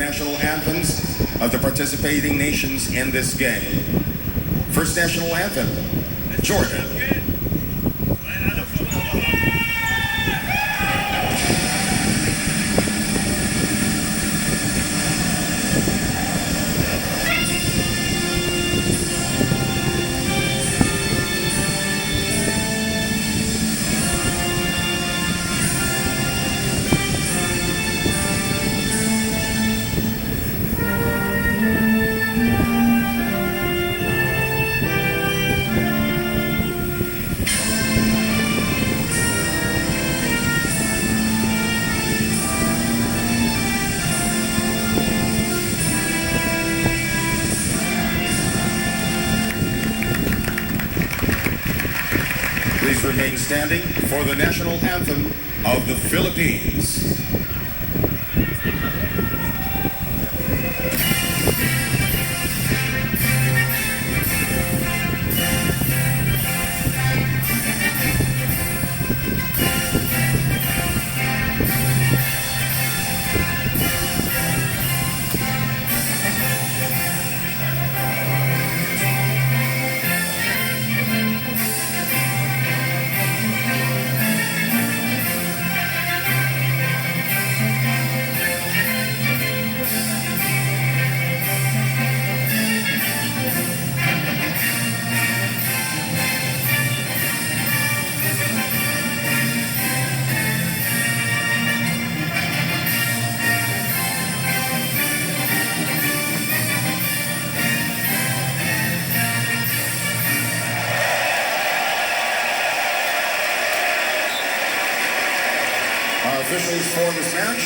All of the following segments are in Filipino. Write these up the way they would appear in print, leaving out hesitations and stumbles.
national anthems of the participating nations in this game. First national anthem, Jordan. Please remain standing for the national anthem of the Philippines. Our officials for this match,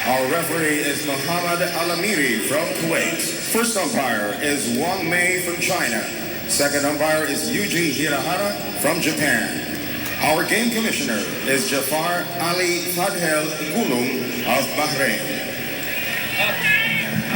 our referee is Muhammad Alamiri from Kuwait. First umpire is Wang Mei from China. Second umpire is Yuji Hirahara from Japan. Our game commissioner is Jafar Ali Fadhel Gulung of Bahrain.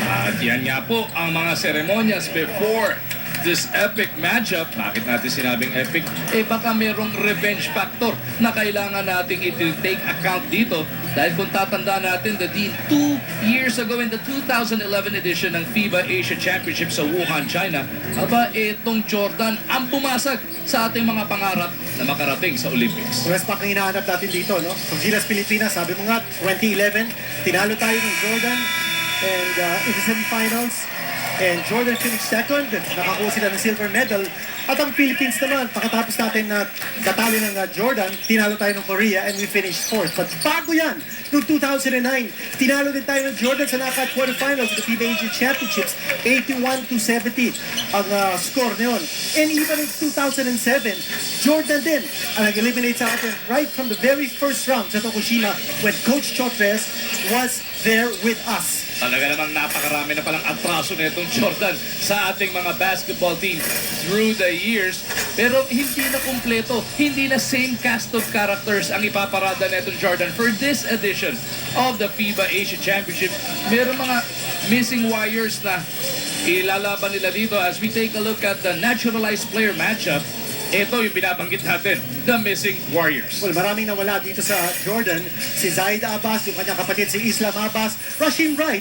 At yan nga po ang mga seremonyas before this epic matchup. Bakit natin sinabing epic? Baka merong revenge factor na kailangan nating i-take account dito. Dahil kung tatandaan natin, the 2 years ago in the 2011 edition ng Fiba Asia Championship sa Wuhan, China, itong Jordan ang pumasag sa ating mga pangarap na makarating sa Olympics. Rest pa kang hinahanap natin dito, no? Kung Gilas Pilipinas, sabi mo nga, 2011, tinalo tayo ng Jordan and in the semifinals. And Jordan finished second, nakakuha sila ng silver medal. At ang Philippines naman, pagkatapos natin na katalo ng Jordan, tinalo tayo ng Korea and we finished fourth. But bago yan, noong 2009, tinalo din tayo ng Jordan sa knockout quarterfinals of the FIBA Asian Championships, 81-70 ang score na yun. And even in 2007, Jordan din ang nag-eliminate sa atin right from the very first round sa Tokushima when Coach Chotres was there with us. Talaga namang napakarami na palang atraso na itong Jordan sa ating mga basketball team through the years. Pero hindi na kumpleto, hindi na same cast of characters ang ipaparada na itong Jordan for this edition of the FIBA Asia Championship. Meron mga missing wires na ilalaban nila dito as we take a look at the naturalized player matchup. Ito yung binabanggit natin, the missing warriors. Well, maraming nawala dito sa Jordan. Si Zaid Abbas, yung kanyang kapatid si Islam Abbas, Rashim Wright.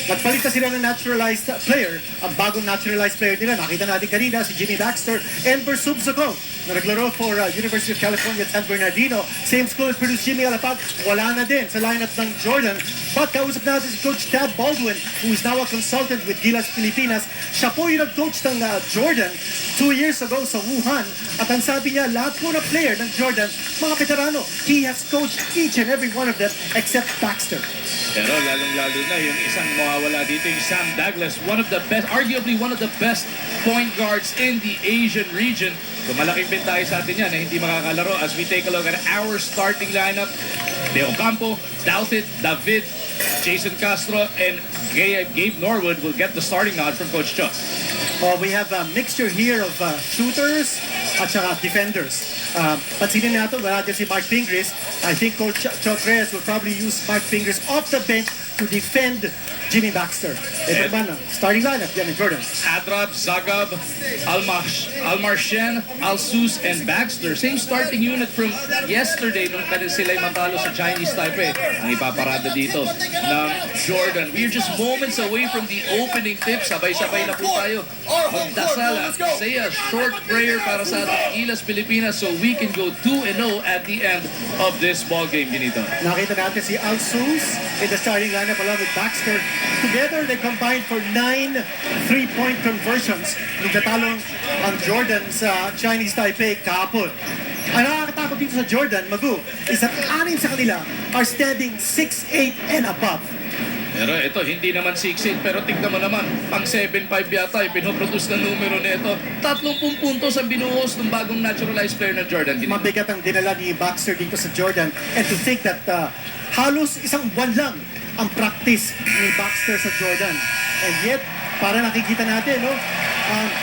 Nagpalit na sila ng naturalized player. Ang bagong naturalized player nila, nakita natin kanina, si Jimmy Baxter, Enver Subsakov, na naglaro for University of California at San Bernardino. Same school as produced Jimmy Alapag, wala na din sa lineup ng Jordan. But kausap natin si Coach Tad Baldwin, who is now a consultant with Gilas Pilipinas. Siya po yung nag-coach ng Jordan 2 years ago sa Wuhan. At ang sabi niya, lahat po na player ng Jordan, mga veterano, he has coached each and every one of them except Baxter. Pero lalong-lalo na yung isang mawawala dito, yung Sam Douglas, one of the best, arguably one of the best point guards in the Asian region. So malaking bintay sa atin yan na hindi makakalaro as we take a look at our starting lineup. De Ocampo, Douthit, David, Jason Castro, and Gabe Norwood will get the starting nod from Coach Cho. We have a mixture here of shooters at saka defenders. Pansinin natin, wala din si Mark Pingris. I think Coach Chotres will probably use Mark Pingris off the bench to defend Jimmy Baxter. Ito naman, starting lineup, yan ni Jordan. Adrab, Zagab, Almarchen, Alsus, and Baxter. Same starting unit from yesterday nung sila'y matalo sa Chinese Taipei. Ang ipaparada dito ng Jordan. We're just moments away from the opening tip. Sabay-sabay na po tayo. Magdasal, say a short prayer para sa ating Gilas Pilipinas so we can go 2-0 at the end of this ball game, Ginito. Nakita natin si Alsus in the starting lineup along with Baxter. Together, they combined for 9 3-point conversions nung natalo ang Jordan sa Chinese Taipei kahapon. Ang nakakatakot dito sa Jordan, Magu, is that 6 sa kanila are standing 6'8" and above. Pero ito, hindi naman 6'8", pero tignan mo naman, pang 7'5 yata, pinoproduce na numero nito. 30 puntos ang binuhos ng bagong naturalized player ng Jordan. Mabigat ang dinala ni Baxter dito sa Jordan. And to think that halos isang buwan lang ang practice ni Baxter sa Jordan. And yet, para nakikita natin, no?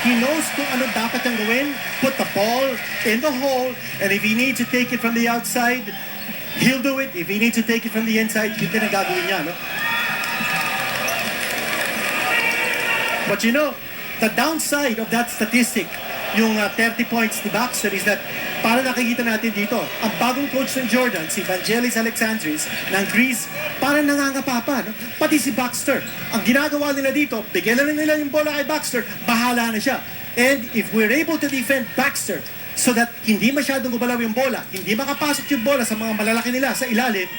He knows kung ano dapat niyang gawin. Put the ball in the hole. And if he needs to take it from the outside, he'll do it. If he needs to take it from the inside, yun din ang gagawin niya, no? But you know, the downside of that statistic, yung 30 points ni Baxter, is that para nakikita natin dito, ang bagong coach ng Jordan, si Vangelis Alexandris ng Greece, para nangangapa pa, no? Pati si Baxter. Ang ginagawa nila dito, bigyan na nila yung bola kay Baxter, bahala na siya. And if we're able to defend Baxter so that hindi masyadong gumalaw yung bola, hindi makapasok yung bola sa mga malalaki nila sa ilalim,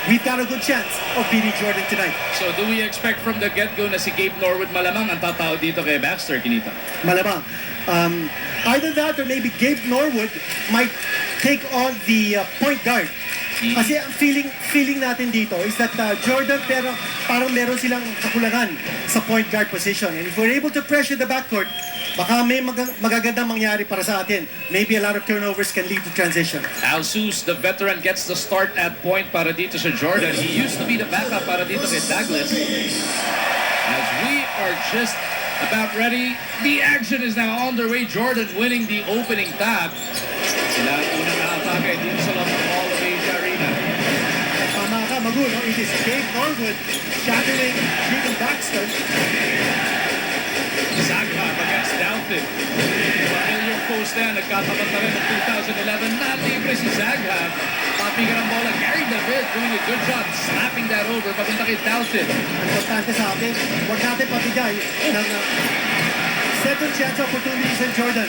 we've got a good chance of beating Jordan tonight. So do we expect from the get-go na si Gabe Norwood malamang ang tatao dito kay Baxter, Kinita? Malamang. Either that or maybe Gabe Norwood might take on the point guard. Kasi ang feeling natin dito is that Jordan pero parang meron silang kakulangan sa point guard position. And if we're able to pressure the backcourt, baka may magagandang mangyari para sa atin. Maybe a lot of turnovers can lead to transition. Alsus, the veteran, gets the start at point para dito sa Jordan. He used to be the backup para dito kay Douglas. As we are just about ready, the action is now underway. Jordan winning the opening tap. Sila ang unang nakatake dito sa loob ng Mall of Asia Arena. Tama ka, Magu, no? It is Gabe Norwood shadowing Jimmy Baxter. Zagha against Doubted. Familiar post na, nagkatapat na rin ng 2011. Nalibre si Zagha. Papigan ang bola. Gary David doing a good job slapping that over. Papunta kay Doubted. Importante sa atin, huwag natin pabigay ng second chance opportunities in Jordan.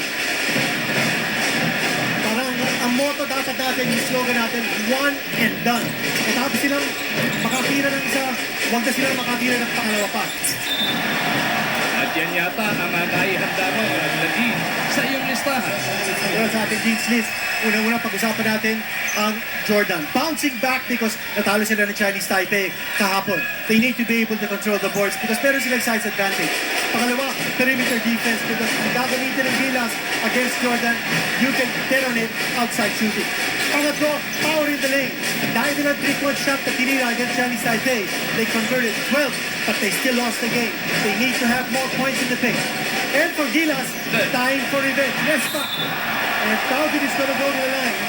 Parang ang motto dapat natin, yung slogan natin, one and done. At tapos silang makatira ng isa, huwag na silang makatira ng pangalawa pa. At yan yata ang naihanda mo, Nadine, sa iyong listahan. Pero sa ating Dean's List, unang-una pag-usapan natin ang Jordan. Bouncing back because natalo sila ng Chinese Taipei kahapon. They need to be able to control the boards because meron silang size advantage. Pangalawa, perimeter defense because kung gagamitin ng Gilas against Jordan, you can detonate outside shooting. Pangatlo, power in the lane. Dahil nila 3-point shot na tinira against Chinese Taipei, they converted 12, but they still lost the game. They need to have more points in the paint. And for Gilas, time for revenge. Let's stop. And Taubin is going to go to the line.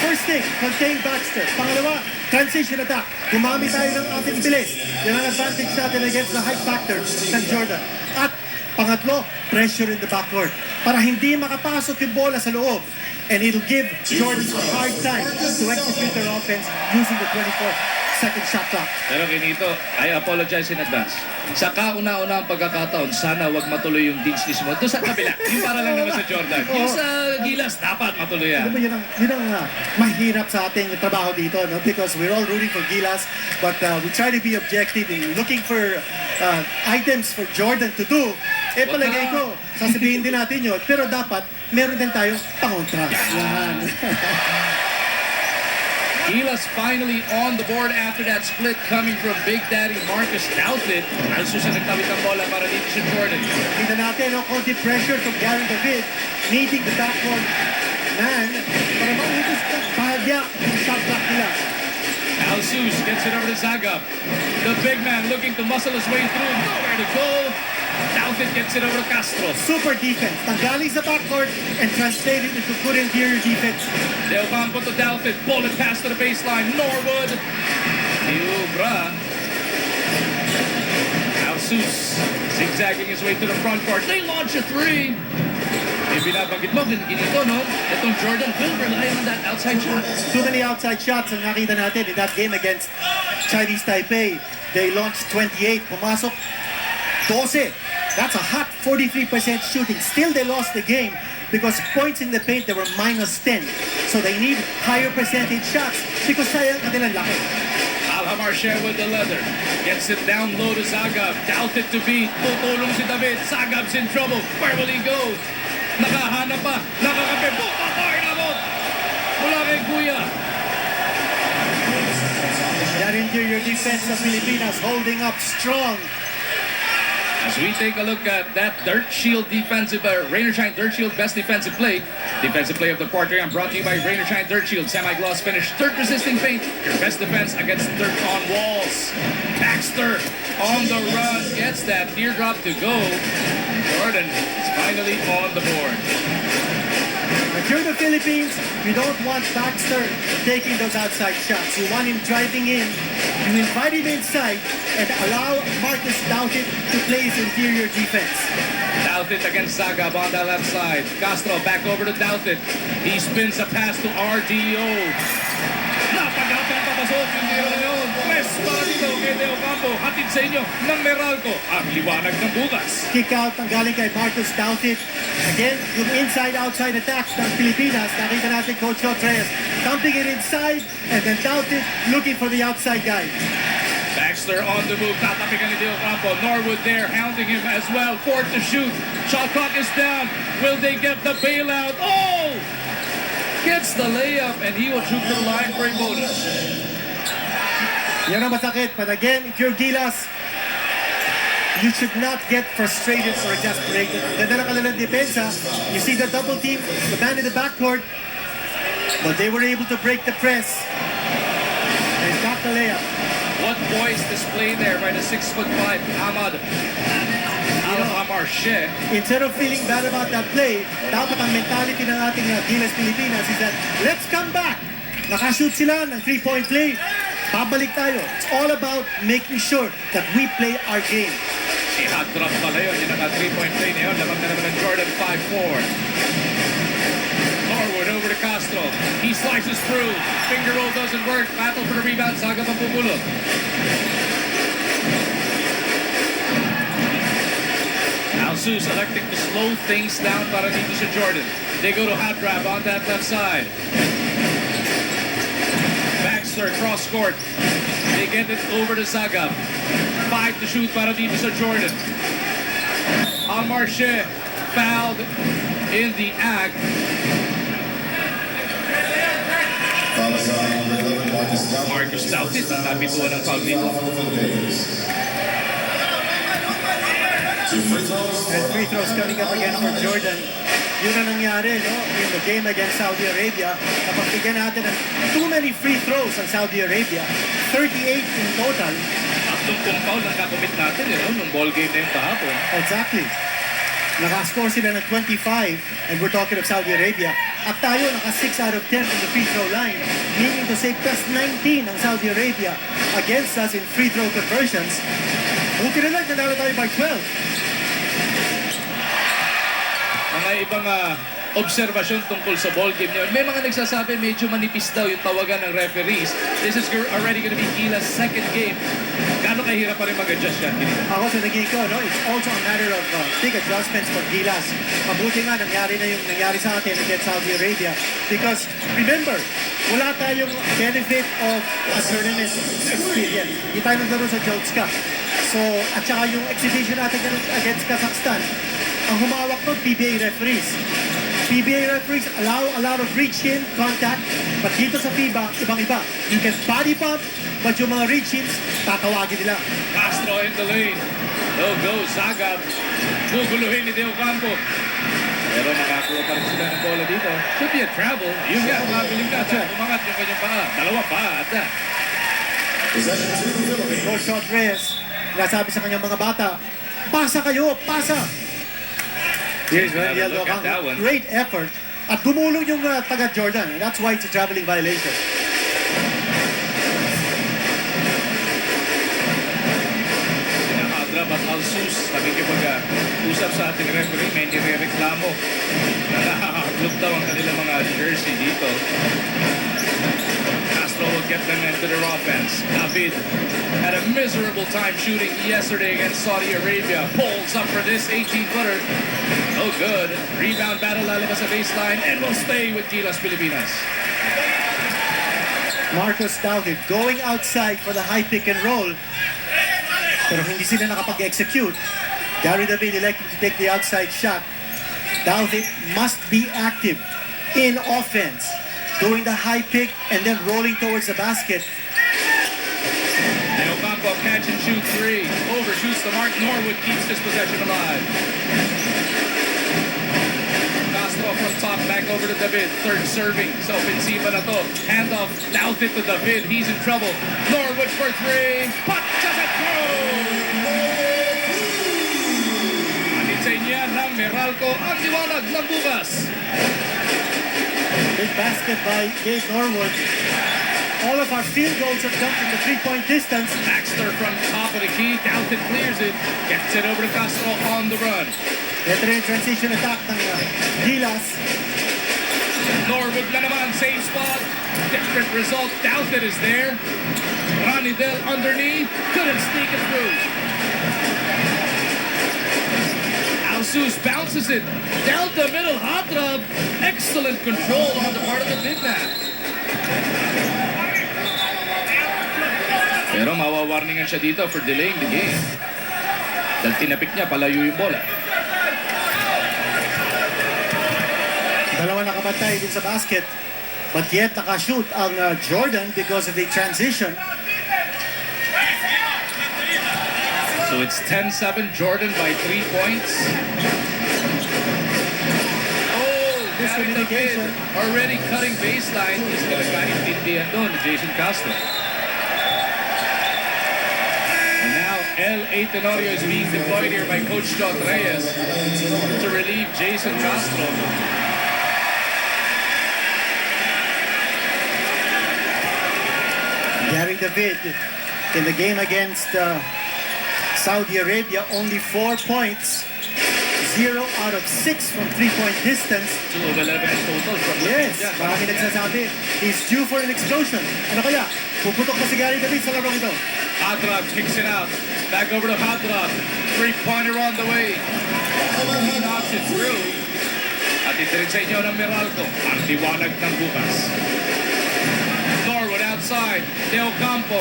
First thing, contain Baxter. Pangalawa, transition attack. Gumamit tayo ng ating bilis. Yan ang advantage natin against the height factor ng Jordan. At pangatlo, pressure in the backcourt. Para hindi makapasok yung bola sa loob. And it'll give Jordan a hard time to execute their offense using the 24-second shot clock. Pero Kinito, I apologize in advance. Sa kauna-una ang pagkakataon, sana wag matuloy yung Dean's List mo. Doon sa kabila, yung para lang naman sa Jordan. Yung sa Gilas, dapat matuloy yan. Alam mo, yun ang mahirap sa ating trabaho dito, no? Because we're all rooting for Gilas, but we try to be objective in looking for items for Jordan to do. Eh palagay ko, sasabihin din natin yun, pero dapat meron din tayong pangontra. Yan. Gilas finally on the board after that split coming from Big Daddy Marcus Doubted. Ang susunod tawid ang bola para dito si Jordan. Kita natin, no, konti pressure from Gary David, needing the backcourt man para maubos ka bahagya yung shot clock nila. Alsus gets it over to Zagab. The big man looking to muscle his way through. Nowhere to go. Doubted gets it over to Castro. Super defense. Tanggaling sa backcourt and translated into good interior defense. Del Campo to Doubted. Bullet pass to the baseline. Norwood. Diubra. Jesus zigzagging his way to the front court. They launch a three. Binabanggit mo, ginito, no? Itong Jordan will rely on that outside shot. Too many outside shots ang nakita natin in that game against Chinese Taipei. They launched 28, pumasok 12. That's a hot 43% shooting. Still, they lost the game because points in the paint, they were -10. So they need higher percentage shots because sayang kanilang laki. Alhamarche with the leather. Gets it down low to Zagab. Doubt it to beat. Tutulong si David. Zagab's in trouble. Where will he go? Nakahanap pa. Nakakape. Bukakar na mo. Mula kay Kuya. That interior defense of Pilipinas holding up strong. As we take a look at that Dirt Shield defensive, Rain or Shine Dirt Shield best defensive play. Defensive play of the quarter, and brought to you by Rain or Shine Dirt Shield. Semi-gloss finish, dirt resisting paint. Your best defense against dirt on walls. Baxter on the run, gets that teardrop to go. Jordan is finally on the board. If you're the Philippines, you don't want Baxter taking those outside shots. You want him driving in. You invite him inside and allow Marcus Doughtit to play his interior defense. Doughtit against Zagab on the left side. Castro back over to Doughtit. He spins a pass to RDO. Napagapang papasok yung tiro na yun. West para dito kay Leo Campo. Hatid sa inyo ng Meralco. Ang liwanag ng bukas. Kick out ang galing kay Marcus Doughtit. Again, yung inside-outside attack ng Pilipinas. Nakita natin Coach Contreras dumping it inside and then Doughtit looking for the outside guy. Baxter on the move. Tatapikan ni Leo Campo. Norwood there hounding him as well. 4 to shoot. Shot clock is down. Will they get the bailout? Oh! Gets the layup and he will shoot the line for a bonus. Yan ang masakit. But again, if you're Gilas, you should not get frustrated or exasperated. Ganda lang kanilang depensa. You see the double team, the man in the backcourt, but they were able to break the press and got the layup. What poise display there by the 6'5" Ahmad Alhamarche. Instead of feeling bad about that play, dapat ang mentality ng ating Gilas Pilipinas is that, let's come back! Nakashoot sila ng 3-point play. Babalik tayo. It's all about making sure that we play our game. Si hot drop pala yun. Yung naka 3-point play na yun. Labang na naman ng Jordan 5'4". Norwood over to Castro. He slices through. Finger roll doesn't work. Battle for the rebound. Saga Pampupulot. Alsus electing to slow things down para dito sa Jordan. They go to hot grab on that left side. Baxter cross court. They get it over to Zagab. 5 to shoot para dito sa Jordan. Almarche fouled in the act. Marcus Doughtit ang napituan ng foul dito. And free throws coming up again for Jordan. Yun ang nangyari, no? In the game against Saudi Arabia. Napagbigyan natin ng too many free throws ang Saudi Arabia. 38 in total. Tatlong foul ang kakomit natin, nung ball game na yung kahapon. Exactly. Nakascore sila ng 25, and we're talking of Saudi Arabia. At tayo, naka 6 out of 10 from the free throw line. Meaning to say, plus 19 ang Saudi Arabia against us in free throw conversions. Buti na lang, nanalo tayo by 12. Mga ibang obserbasyon tungkol sa ball game niyo. May mga nagsasabi medyo manipis daw yung tawagan ng referees. This is already going to be Gila's second game. Gaano kahirap pa rin mag-adjust yan? Ako sa naging ko, no? It's also a matter of big adjustments for Gilas. Mabuti nga, nangyari na yung nangyari sa atin against Saudi Arabia. Because, remember, wala tayong benefit of a tournament experience. Hindi tayo naglaro sa Jones Cup. So, at saka yung exhibition natin against Kazakhstan, ang humawak nun, PBA referees. PBA referees allow a lot of reach-in contact, but dito sa Fiba, ibang-iba. You can body pump, but yung mga reach-ins, tatawagin nila. Castro in the lane. Go, Zagab. Guguluhin ni Deo Campo. Pero nakakuha pa rin sila ng bola dito. Should be a travel. Yun nga, mabiling na. Umangat yung kanyang paa. Dalawa pa at that. Coach Contreras, nasabi sa kanyang mga bata, pasa kayo, pasa! Here's Randall Locang. Great effort. At gumulong yung taga Jordan. And that's why it's a traveling violation. Sinakadrap at Alsus nakikipag-usap sa ating referee. May nire-reklamo na nakakaklub daw ang kanilang mga jersey dito. Castro will get them into their offense. David had a miserable time shooting yesterday against Saudi Arabia. Pulls up for this 18-footer. No good. Rebound battle lalabas sa baseline and will stay with Gilas Pilipinas. Marcos David going outside for the high pick and roll. Pero hindi sila nakapag-execute. Gary David elected to take the outside shot. David must be active in offense, doing the high pick and then rolling towards the basket. Ocampo catch and shoot three. Overshoots the mark. Norwood keeps this possession alive. Castro from top, back over to David. Third serving. Sa ofensiva na to. Handoff. David to David. He's in trouble. Norwood for three. Putt doesn't go! Anitsay niya ng Meralco ang liwanag ng bukas. Big basket by Gabe Norwood. All of our field goals have come from the three-point distance. Baxter from top of the key. Dalton clears it. Gets it over to Castro on the run. Ito rin yung transition attack ng Gilas. Norwood na naman. Same spot. Different result. Dalton is there. Ranidel underneath. Couldn't sneak it through. Alsus bounces it. Down the middle. Hot rub. Excellent control on the part of the big man. Pero mawawarningan siya dito for delaying the game. Dahil tinapik niya, palayo yung bola. Dalawa nakabantay din sa basket. But yet nakashoot ang Jordan because of the transition. So it's 10-7, Jordan by 3 points. Oh, Miscommunication. already cutting baseline. He's gonna kaintindihan doon, Jason Castro. And now L.A. Tenorio is being deployed here by Coach Jot Reyes to relieve Jason Castro. Gary David in the game against Saudi Arabia, only 4 points. 0 out of 6 from 3-point distance. 2 of 11 in total from the Yes, field. marami nagsasabi. He's due for an explosion. Ano kaya? Puputok pa si Gary David sa larong ito. Hadrab kicks it out. Back over to Hadrab. Three-pointer on the way. He knocks it through. At itirin sa inyo ng Meralco. Ang liwanag ng bukas. Norwood outside. De Ocampo.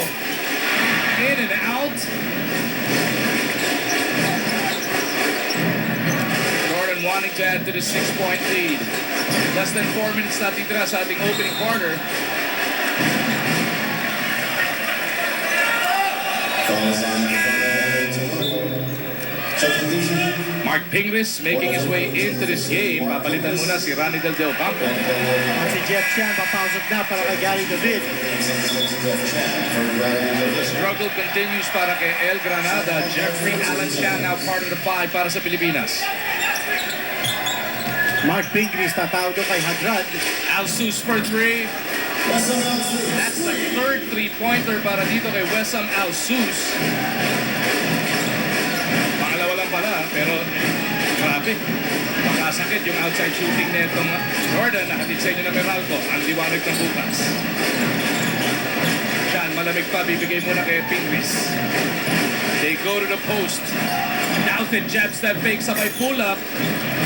In and out. Jordan wanting to add to the 6-point lead. Less than 4 minutes natin tira sa ating opening quarter. Mark Pingris making his way into this game. Papalitan muna si Ranidel De Ocampo. At si Jeff Chan papasok na para kay Gary David. The struggle continues para kay El Granada. Jeffrey Allen Chan now part of the 5 para sa Pilipinas. Mark Pingris tatawag doon kay Hadrad. Alsus for 3. That's the third 3-pointer para dito kay Wesam Alsus. Pangalawa lang pala, pero grabe. Makasakit yung outside shooting na itong Jordan. Nakatid sa inyo na Meralco. Ang liwanag ng bukas. Sean, malamig pa. Bibigay muna kay Pingris. They go to the post. Douthit jabs that fake. Sabay pull up.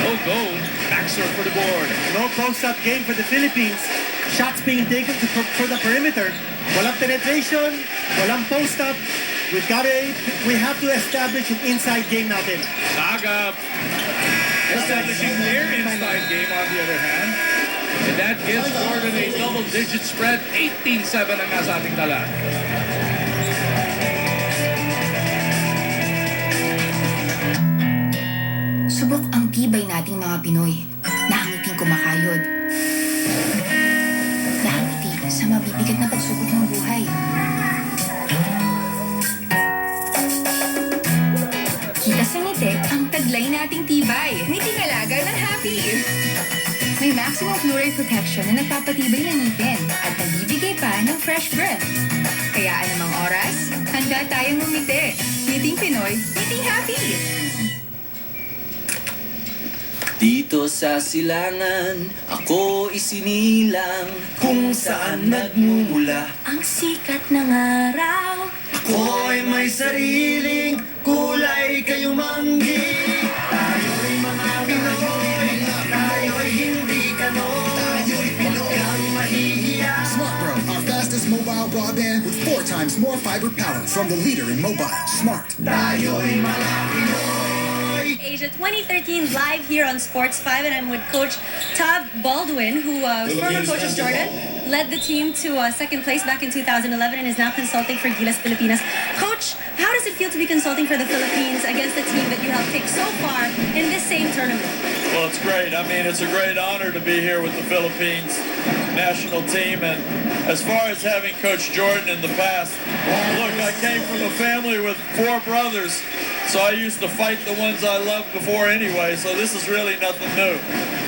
No go. Baxter for the board. No post-up game for the Philippines. Shots being taken for the perimeter. Walang penetration, walang post-up. We have to establish an inside game natin. Saga establishing their inside game on the other hand. And that gives Jordan a double-digit spread. 18-7 ang nasa ating dala. Subok ang tibay nating mga Pinoy. Nahangiting kumakayod. Nahangiti sa mabibigat na pagsubok ng buhay. Kita sa ngiti ang taglay nating tibay. Ngiting alaga ng happy. May maximum fluoride protection na nagpapatibay ng ngipin at nagbibigay pa ng fresh breath. Kaya anumang oras, handa tayong umiti. Ngiting Pinoy, ngiting happy! Dito sa silangan, ako isinilang kung saan nagmumula. Ang sikat ng araw. Ako'y may sariling kulay kayumanggi. Tayo'y mga Pinoy, tayo'y hindi kanon. Tayo'y Pinoy, huwag kang mahihiya. Smart Bro, our fastest mobile broadband with 4 times more fiber power from the leader in mobile. Smart. Tayo'y mga Pinoy. Asia 2013 live here on Sports 5, and I'm with Coach Todd Baldwin, who former coach of Jordan, led the team to second place back in 2011 and is now consulting for Gilas Pilipinas. Coach, how does it feel to be consulting for the Philippines against the team that you helped take so far in this same tournament? Well, it's great. I mean, it's a great honor to be here with the Philippines national team. And as far as having Coach Jordan in the past, look, I came from a family with 4 brothers, so I used to fight the ones I loved before anyway, so this is really nothing new.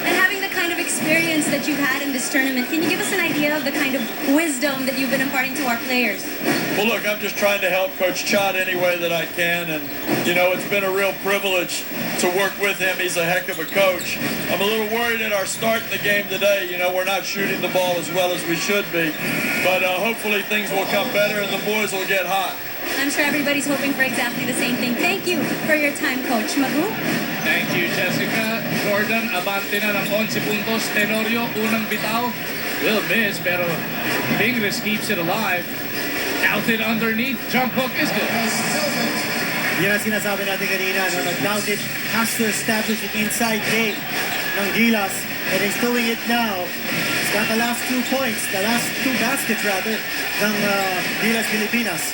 And having the kind of experience that you've had in this tournament, can you give us an idea of the kind of wisdom that you've been imparting to our players? Well, look, I'm just trying to help Coach Chad any way that I can, and, you know, it's been a real privilege to work with him. He's a heck of a coach. I'm a little worried at our start in the game today. You know, we're not shooting the ball as well as we should be, but hopefully things will come better and the boys will get hot. I'm sure everybody's hoping for exactly the same thing. Thank you for your time, Coach. Magu? Thank you, Jessica. Jordan, abante na ng 11 puntos. Tenorio, unang bitaw. Will miss, pero Pingris keeps it alive. Out it underneath. Jump hook is good. Yan ang sinasabi natin kanina, no? Nag-doubt it, has to establish an inside game ng Gilas, and he's doing it now. He's got the last 2 points, the last 2 baskets rather, ng Gilas Pilipinas.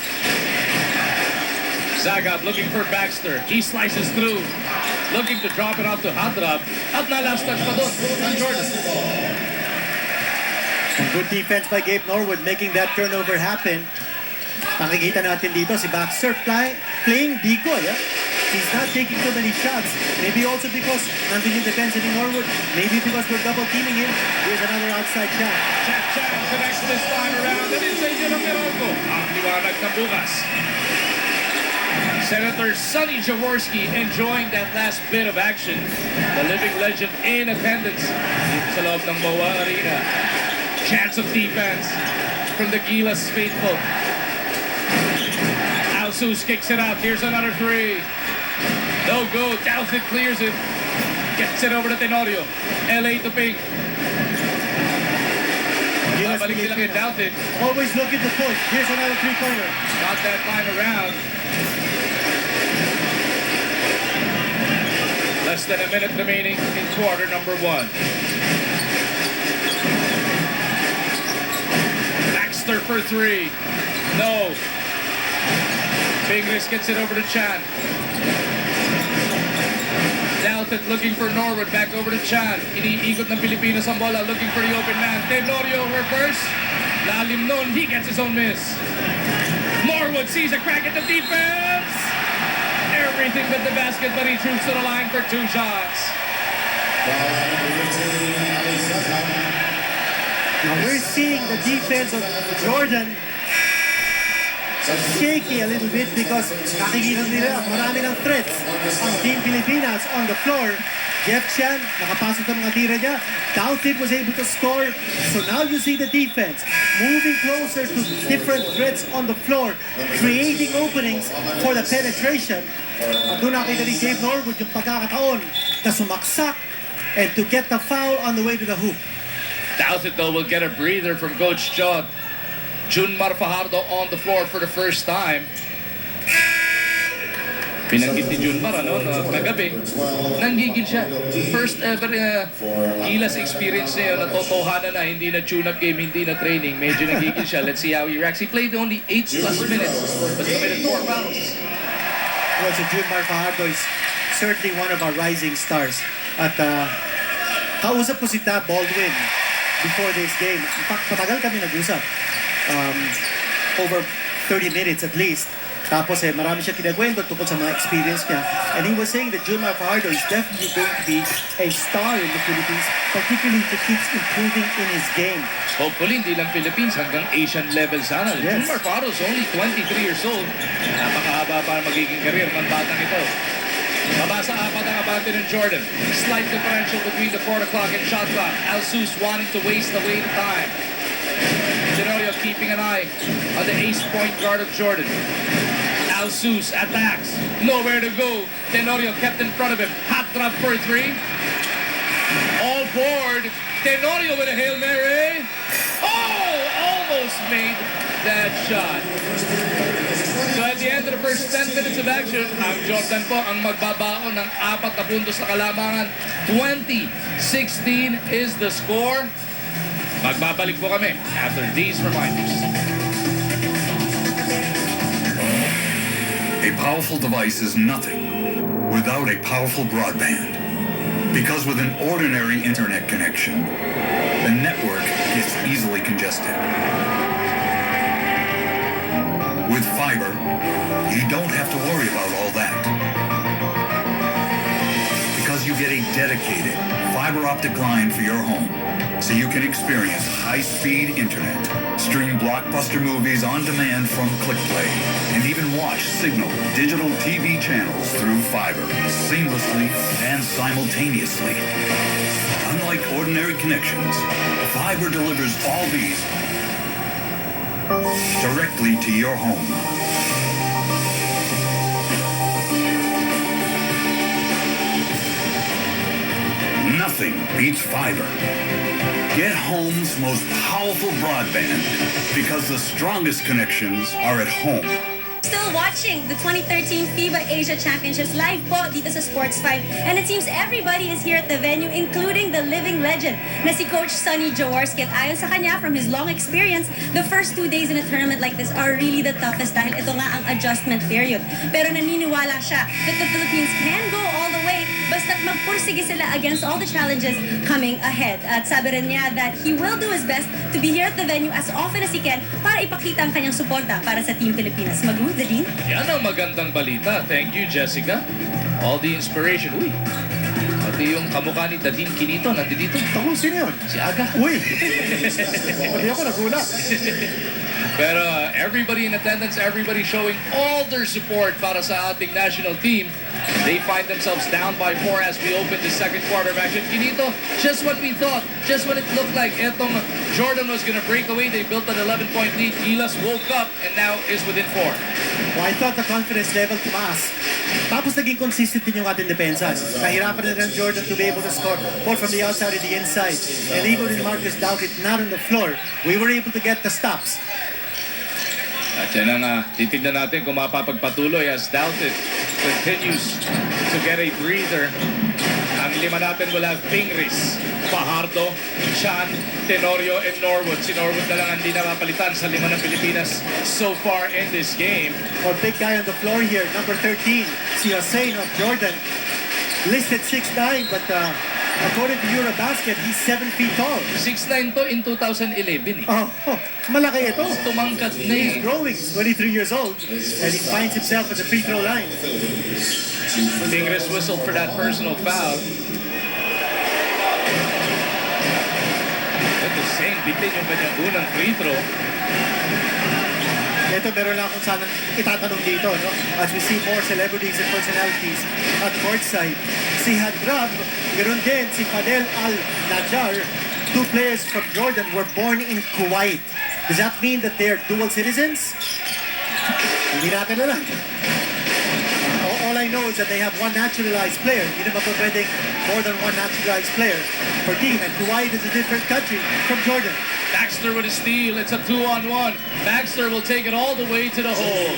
Zagab looking for Baxter. He slices through. Looking to drop it off to Hadrab. At na last touch pa doon ng Jordan. Good defense by Gabe Norwood making that turnover happen. Nakikita natin dito si Baxter playing decoy. He's not taking too many shots. Maybe also because nandun yung defense ni Norwood. Maybe because we're double teaming him. Here's another outside shot. Chan connects this time around. That is a Jerome Merolco. Ang liwanag ng bukas. Senator Sonny Jaworski enjoying that last bit of action. The living legend in attendance sa loob ng MOA Arena. Chance of defense from the Gilas faithful. Alsus kicks it out. Here's another 3. No go. Douthit clears it. Gets it over to Tenorio. LA to Pink. Babalik sila kay Douthit. Always looking to push. Here's another 3-pointer. Not that time around. Less than a minute remaining in quarter number 1. Baxter for 3. No. Pingris gets it over to Chan. Douthit looking for Norwood. Back over to Chan. Iniikot ng Pilipinas ang bola. Looking for the open man. Tenorio reverse. Lalim nun. He gets his own miss. Norwood sees a crack at the defense. Everything but the basket, but he troops to the line for 2 shots. Now we're seeing the defense of Jordan shaky a little bit because nakikita nila marami ng threats ang Team Pilipinas on the floor. Jeff Chan, nakapasok ng mga tira niya. Douthit was able to score. So now you see the defense moving closer to different threats on the floor, creating openings for the penetration. At doon nakita ni Gabe Norwood yung pagkakataon na sumaksak and to get the foul on the way to the hoop. Douthit, though, will get a breather from Coach John. Junmar Fajardo on the floor for the first time. Pinanggit ni Junmar, na kagabi, nanggigil siya. First ever Gilas experience niya, natotohanan na, hindi na tune-up game, hindi na training. Medyo nanggigil siya. Let's see how he reacts. He played only 8+ minutes, but committed 4 fouls. Well, so Junmar Fajardo is certainly one of our rising stars. At kausap ko si Tab Baldwin before this game. In fact, patagal kami nag-usap. Over 30 minutes at least. Tapos marami siya kinagwento tungkol sa mga experience niya. And he was saying that Junmar Fajardo is definitely going to be a star in the Philippines, particularly if he keeps improving in his game. Hopefully, hindi lang Philippines, hanggang Asian level sana. Yes. Junmar Fajardo is only 23 years old. Napakahaba para magiging career ng batang ito. Mabasa apat ang abante ng Jordan. Slight differential between the 4 o'clock and shot clock. Alsus wanting to waste away the time. Tenorio keeping an eye on the ace point guard of Jordan. Alsus attacks. Nowhere to go. Tenorio kept in front of him. Hot drop for a three. All board. Tenorio with a Hail Mary. Oh! Almost made that shot. So at the end of the first 10 minutes of action, ang Jordan po ang magbabaon ng 4 na puntos sa kalamangan. 20-16 is the score. Magbabalik po kami after these reminders. A powerful device is nothing without a powerful broadband. Because with an ordinary internet connection, the network gets easily congested. With fiber, you don't have to worry about all that. Because you get a dedicated fiber optic line for your home, so you can experience high-speed internet, stream blockbuster movies on demand from ClickPlay, and even watch Signal digital TV channels through fiber seamlessly and simultaneously. Unlike ordinary connections, fiber delivers all these directly to your home. Nothing beats fiber. Get home's most powerful broadband because the strongest connections are at home. Still watching the 2013 Fiba Asia Championships live po dito sa Sports 5. And it seems everybody is here at the venue, including the living legend na si Coach Sonny Jaworski. At ayon sa kanya, from his long experience, the first 2 days in a tournament like this are really the toughest dahil ito nga ang adjustment period. Pero naniniwala siya that the Philippines can go all the way basta't magpursige sila against all the challenges coming ahead. At sabi rin niya that he will do his best to be here at the venue as often as he can para ipakita ang kanyang suporta para sa Team Pilipinas. Mag-move, Nadine? Yan ang magandang balita. Thank you, Jessica. All the inspiration. Uy, pati yung kamukha ni Dadine Quinito nandito. Ako, sino yun? Si Aga. Uy! Pati ako nagulat. Pero everybody in attendance, everybody showing all their support para sa ating national team. They find themselves down by 4 as we open the second quarter of action. Quinito, just what we thought, just what it looked like. Etong Jordan was going to break away. They built an 11-point lead. Gilas woke up and now is within 4. Well, I thought the confidence level tumaas. Tapos naging consistent din yung ating depensa. Nahirapan na rin Jordan to be able to score both from the outside and the inside. And even when Marcus Doughty not on the floor, we were able to get the stops. At yan ang titignan natin kung mapapagpatuloy as Doughty continues to get a breather. Ang lima natin will have Pingris, Fajardo, Chan, Tenorio, and Norwood. Si Norwood na lang hindi na mapalitan sa lima ng Pilipinas so far in this game. Our big guy on the floor here, number 13, si Hussein of Jordan. Listed 6'9", but according to Eurobasket, he's 7 feet tall. 6'9" to in 2011 eh. Oh, malaki ito. Tumangkat na He's eh. growing, he's 23 years old, and he finds himself at the free throw line. Pingris whistled for that personal foul. At the same, bitin yung kanyang unang free throw. Ito, meron lang akong sana itatanong dito, no? As we see more celebrities and personalities at courtside. Si Hadrab, ganoon din si Fadel Al-Najjar, 2 players from Jordan were born in Kuwait. Does that mean that they're dual citizens? Hindi natin alam. All I know is that they have one naturalized player. Hindi naman po pwedeng more than one naturalized player per team. And Kuwait is a different country from Jordan. Baxter with a steal. It's a 2-on-1. Baxter will take it all the way to the hole.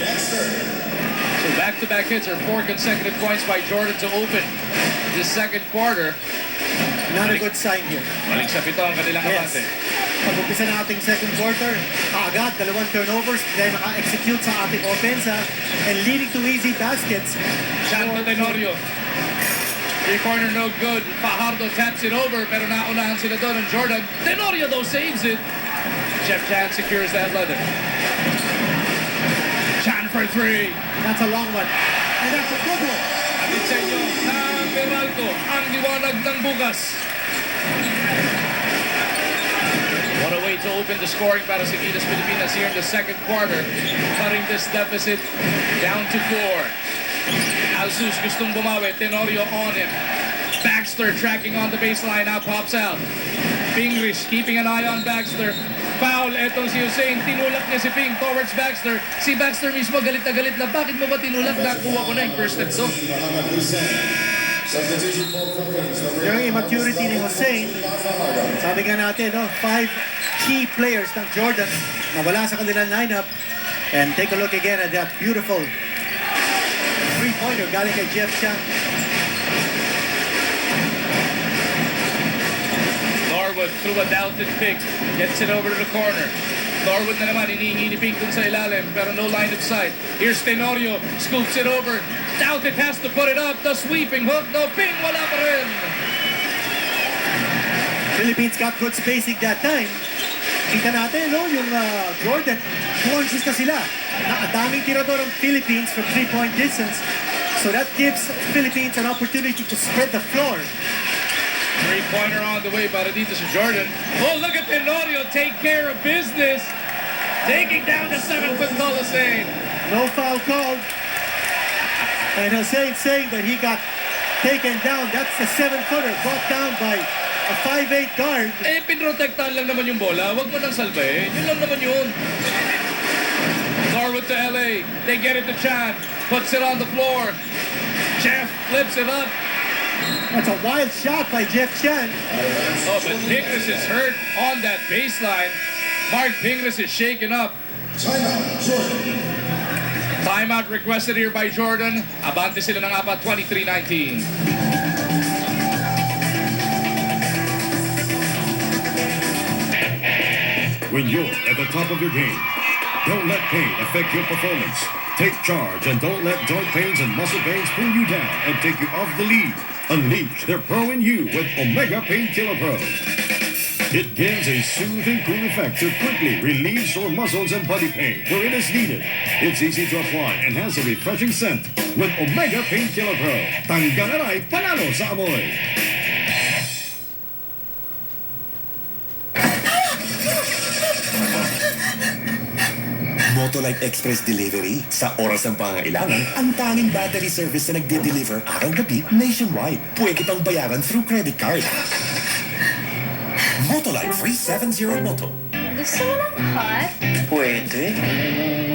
So back-to-back hits are 4 consecutive points by Jordan to open this second quarter. Not a good sign here. Balik sa pito ang kanilang abante. Pag-umpisa na ating second quarter, kaagad, 2 turnovers, dahil naka-execute sa ating offensa and leading to easy baskets. Chanto Tenorio. 3-corner no good. Fajardo taps it over pero naunahan sila doon ng Jordan. Tenorio though saves it. Jeff Chan secures that leather. Chan for three. That's a long one. And that's a good one. Atin sa inyo, na Meralco, ang liwanag ng bukas. What a way to open the scoring para sa Gilas Pilipinas here in the second quarter. Cutting this deficit down to 4. Alzus gustong bumawi. Tenorio on him. Baxter tracking on the baseline. Now pops out. Pingris keeping an eye on Baxter. Foul. Etong si Hussein. Tinulak niya si Ping towards Baxter. Si Baxter mismo galit na. Bakit mo ba tinulak? Nakuha ko na yung first step doon. Yung immaturity ni Hussein, sabi nga natin, no, 5 key players ng Jordan na wala sa kanilang lineup. And take a look again at that beautiful three-pointer galing kay Jeff Chan. Norwood through a doubted pick. Gets it over to the corner. Norwood na naman, hinihingi ni Ping dun sa ilalim, pero no line of sight. Here's Tenorio, scoops it over. Doubted has to put it up. The sweeping hook, no Ping, wala pa rin. Philippines got good spacing that time. Kita natin, no, yung Jordan, conscious na sila. Daming tirador ang Philippines from 3-point distance. So that gives Philippines an opportunity to spread the floor. Three-pointer on the way para dito sa Jordan. Oh, look at Tenorio take care of business. Taking down the 7-foot tall Hussein. No foul called. And Hussein saying that he got taken down. That's the 7-footer brought down by a 5'8 guard. Eh, pinrotektahan lang naman yung bola. Huwag mo nang salbahin. Yun lang naman yun. Norwood to LA. They get it to Chan. Puts it on the floor. Jeff flips it up. That's a wild shot by Jeff Chan. Oh, but Pingris is hurt on that baseline. Mark Pingris is shaken up. Timeout requested here by Jordan. Abante sila ng apat, 23-19. When you're at the top of your game, don't let pain affect your performance. Take charge and don't let joint pains and muscle pains pull you down and take you off the lead. Unleash the pro in you with Omega Painkiller Pro. It gives a soothing, cool effect to quickly relieve sore muscles and body pain where it is needed. It's easy to apply and has a refreshing scent with Omega Painkiller Pro. Tanggalan panalo sa amoy. Motolite Express Delivery. Sa oras ng pangailangan, ang tanging battery service na nagde-deliver araw-gabi nationwide. Pwede pang bayaran through credit card. Motolite 370 Moto. Gusto mo ng hot? Pwede.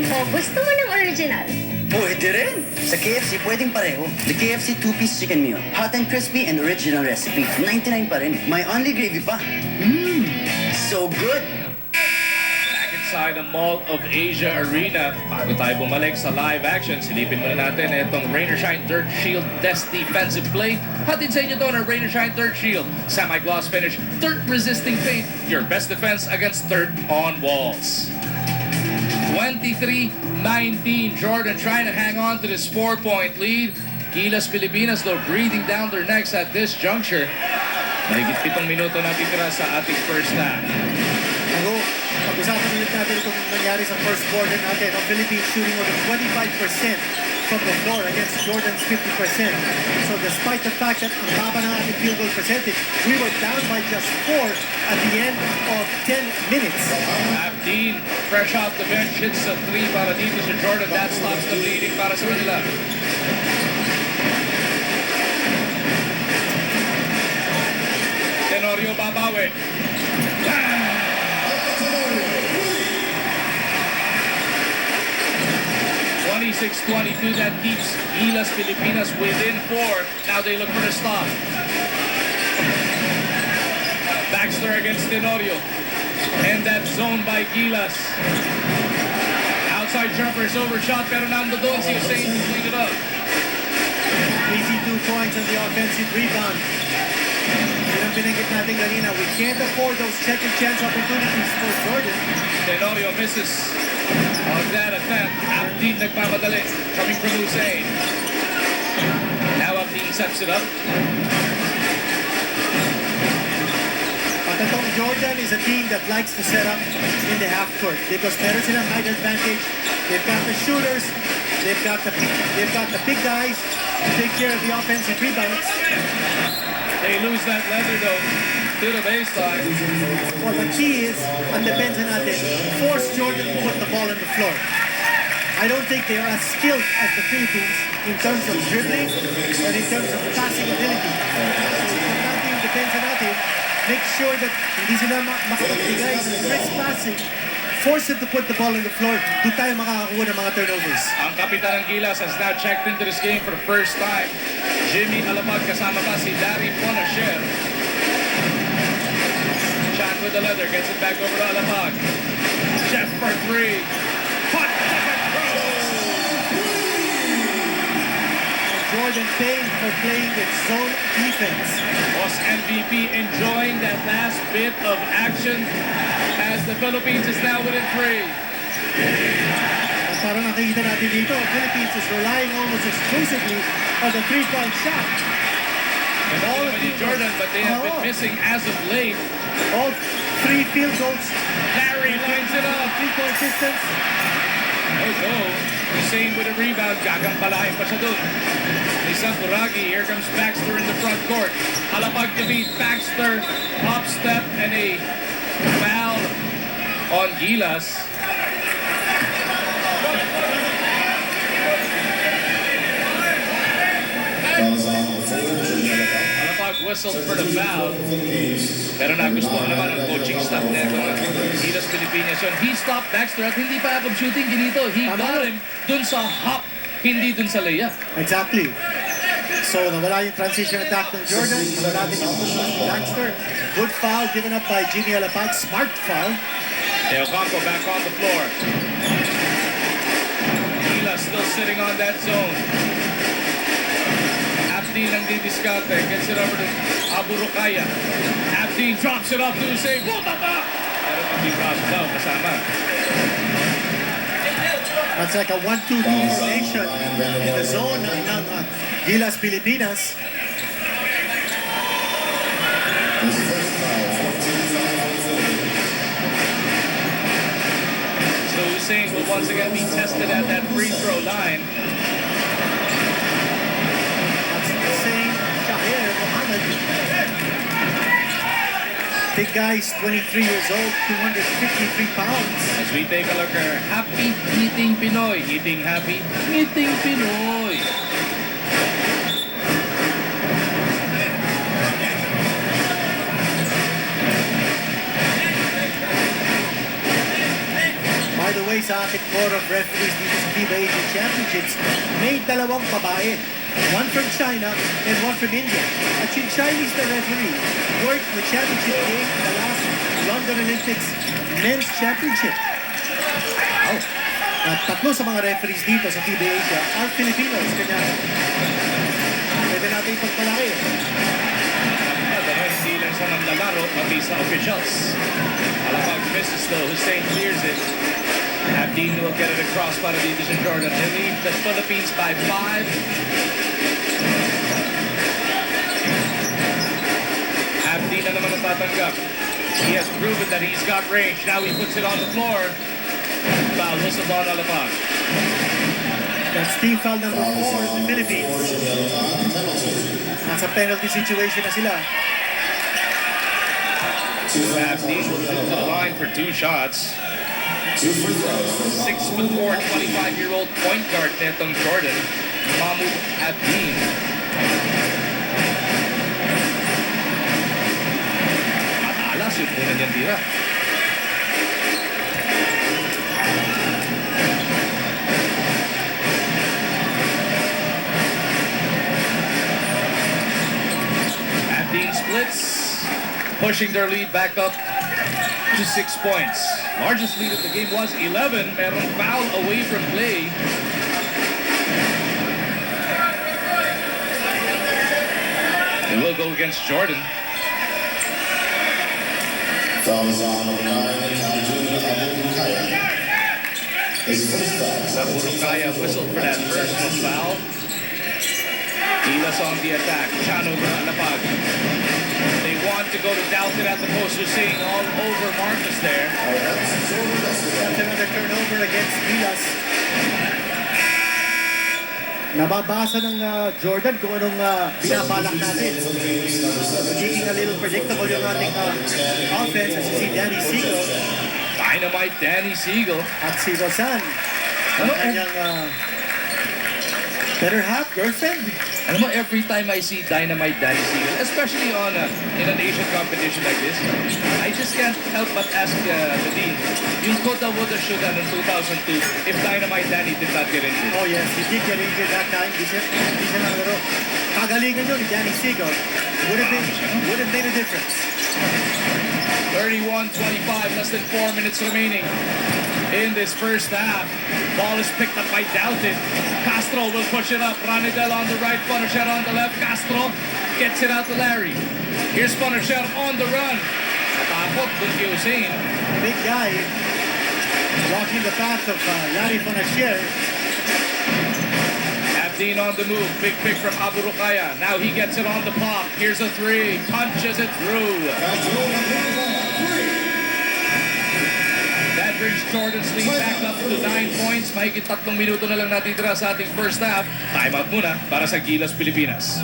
O gusto mo ng original? Pwede rin. Sa KFC, pwedeng pareho. The KFC 2-piece chicken meal. Hot and crispy and original recipe. 99 pa rin. May only gravy pa. So good. Inside the Mall of Asia Arena. Bago tayo bumalik sa live action, silipin muna natin itong Rain or Shine Dirt Shield Test Defensive Play. Hatid sa inyo ito ng Rain or Shine Dirt Shield. Semi-gloss finish, dirt-resisting paint. Your best defense against dirt on walls. 23-19. Jordan trying to hang on to this 4-point lead. Gilas Pilipinas though breathing down their necks at this juncture. Mahigit 7 minuto na titira sa ating first half. Pag-usapan ulit natin itong nangyari sa first quarter natin. Ang Philippines shooting more than 25% from the floor against Jordan's 50%. So despite the fact that ang baba ng ating field goal percentage, we were down by just 4 at the end of 10 minutes. Abdeen, fresh off the bench, hits a 3 para dito sa Jordan. That stops the bleeding para sa Manila. Tenorio babawi. 26-22, that keeps Gilas Pilipinas within 4. Now they look for the stop. Baxter against Tenorio. And that zone by Gilas. Outside jumpers overshot, pero nando doon si Hussein to clean it up. Easy 2 points on the offensive rebound. Yun ang binanggit natin kanina. We can't afford those second chance opportunities for Jordan. Tenorio misses on that attempt. Abdeen nagpapadali, coming from Hussein. Now Abdeen sets it up. Patatong Jordan is a team that likes to set up in the half court because meron silang height advantage They've got the shooters. They've got the big guys to take care of the offensive rebounds. They lose that leather though to the baseline. Well, the key is, ang depensa natin, force Jordan to put the ball on the floor. I don't think they are as skilled as the Philippines in terms of dribbling and in terms of passing ability. So, importante yung depensa natin, make sure that hindi sila makapagbigay sa crisp passing. Force them to put the ball on the floor. Doon tayo makakakuha ng mga turnovers. Ang kapitan ng Gilas has now checked into this game for the first time. Jimmy Alamag kasama pa si Larry Ponasher. Chan with the leather, gets it back over to Alamag. Jeff for three. Hot second throw. Jordan paying for playing with zone defense. Boss MVP enjoying that last bit of action as the Philippines is now within three. Parang nakikita natin dito, Philippines is relying almost exclusively on the three-point shot. And all of Jordan, but they have been missing as of late. All three field goals. Larry lines it up. Three-point distance. No go. Hussein with a rebound. Gagampalahin pa siya doon. Isang Uragi. Here comes Baxter in the front court. Alapag to beat Baxter. Up step and a foul on Gilas. Alapag whistled for the foul. Pero nagustuhan naman ang coaching staff nito ng Gilas Pilipinas yun. He stopped Baxter at hindi pa akong shooting dito. He got him dun sa hop, hindi dun sa layup. Exactly. So nawala yung transition attack ng Jordan. Wala natin yung push ng Baxter. Good foul given up by Jimmy Alapag. Smart foul. Teocanco back on the floor. Gilas still sitting on that zone. Abdin ang didiskarte. Gets it over to Aburukaya. Abdin drops it up to Hussein. Bumaba! Pero pati Ross daw kasama. That's like a 1-2-2 formation in the zone ng Gilas Pilipinas. So Hussein will once again be tested at that free throw line. That's Hussein Shahir Mohammed. Big guy, he's 23 years old, 253 pounds. As we take a look at Happy Eating Pinoy. Eating happy, eating Pinoy. By the way, sa ating core of referees dito sa Fiba Asian Championships, may dalawang babae. One from China and one from India. At yung Chinese na referee worked the championship game in the last London Olympics Men's Championship. Wow. At tatlo sa mga referees dito sa Fiba Asia are Filipinos. Kanya pwede natin ipagpalaki. Hindi lang sa naglalaro, pati sa officials. Alapag misses though, Hussein clears it. Abdin will get it across para dito sa Jordan. They lead the Philippines by 5. Abdin na naman natatanggap. He has proven that he's got range. Now he puts it on the floor. Foul whistled on Alapag. That's team foul number 4 in the Philippines. Nasa penalty situation na sila. Abdin will move to the line for 2 shots. 6'4", 25-year-old point guard netong Jordan, Mahmoud Abdin. Matalas yung muna niyang tira. Abdin splits, pushing their lead back up to 6 points. Largest lead of the game was 11. Merong foul away from play. It will go against Jordan. Foul is on number 9, Aburukaya. His first foul. Aburukaya whistled for that personal foul. Gilas on the attack. Chan over Alapag. They want to go to Dalton at the post. We're seeing all over Marcus there. That's another turnover against Gilas. Nababasa ng Jordan kung anong binabalak natin. Magiging a little predictable yung ating offense as you see Danny Siegel Dynamite Danny Siegel. at si Rosan. Ang kanyang better half, girlfriend. Alam mo, every time I see Dynamite Danny Siegel, especially on in an Asian competition like this, I just can't help but ask the dean, yung Kota Woulda Shoulda in 2002, if Dynamite Danny did not get injured. Oh yes, he did get injured that time. Di siya naglaro. Kagalingan yun ni Danny Siegel. Would have made a difference. 31-25, less than 4 minutes remaining in this first half. Ball is picked up by Dalton. Castro will push it up. Ranidel on the right, Punisher on the left. Castro gets it out to Larry. Here's Punisher on the run. Natakot dun kay Hussein. Big guy walking the path of Larry Fonacier. Abdeen on the move. Big pick from Abu Rukaya. Now he gets it on the pop. Here's a three. Punches it through. That brings Jordan's lead back up to 9 points. Mahigit 3 minuto na lang natitira sa ating first half. Time out muna para sa Gilas, Pilipinas.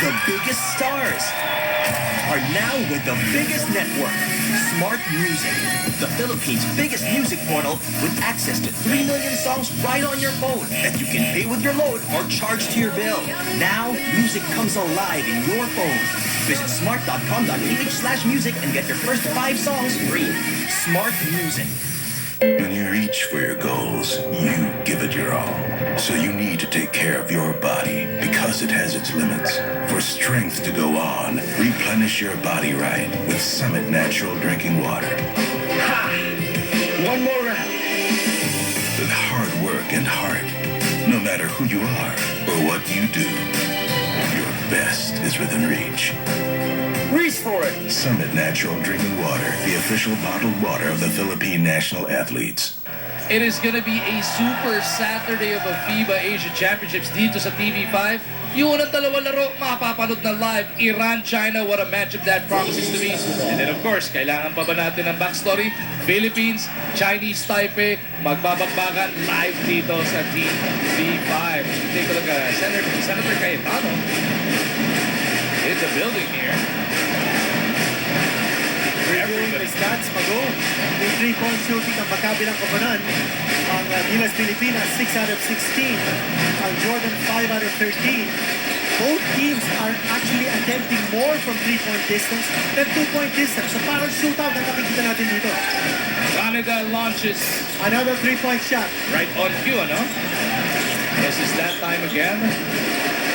The biggest stars are now with the biggest network, Smart Music, the Philippines' biggest music portal with access to 3 million songs right on your phone that you can pay with your load or charge to your bill. Now, music comes alive in your phone. Visit smart.com.ph/music and get your first 5 songs free. Smart Music. When you reach for your goals, you give it your all. So you need to take care of your body because it has its limits. For strength to go on, replenish your body right with Summit Natural Drinking Water. Ha! One more round. With hard work and heart, no matter who you are or what you do, your best is within reach. Reach for it. Summit Natural Drinking Water, the official bottled water of the Philippine national athletes. It is gonna be a super Saturday of a Fiba Asia Championships dito sa TV5. Yung unang dalawang laro, mapapanood na live. Iran-China, what a matchup that promises to be. And then of course, kailangan pa ba natin ng backstory? Philippines, Chinese Taipei, magbabagbagan live dito sa TV5. Take a look at Senator Cayetano in the building here. Reviewing the stats, Mago. May 3-point shooting ng magkabilang koponan. Ang Gilas Pilipinas, 6 out of 16. Ang Jordan, 5 out of 13. Both teams are actually attempting more from 3-point distance than 2-point distance. So parang shootout na nakikita natin dito. Canada launches. Another 3-point shot. Right on cue, ano? Guess it's that time again.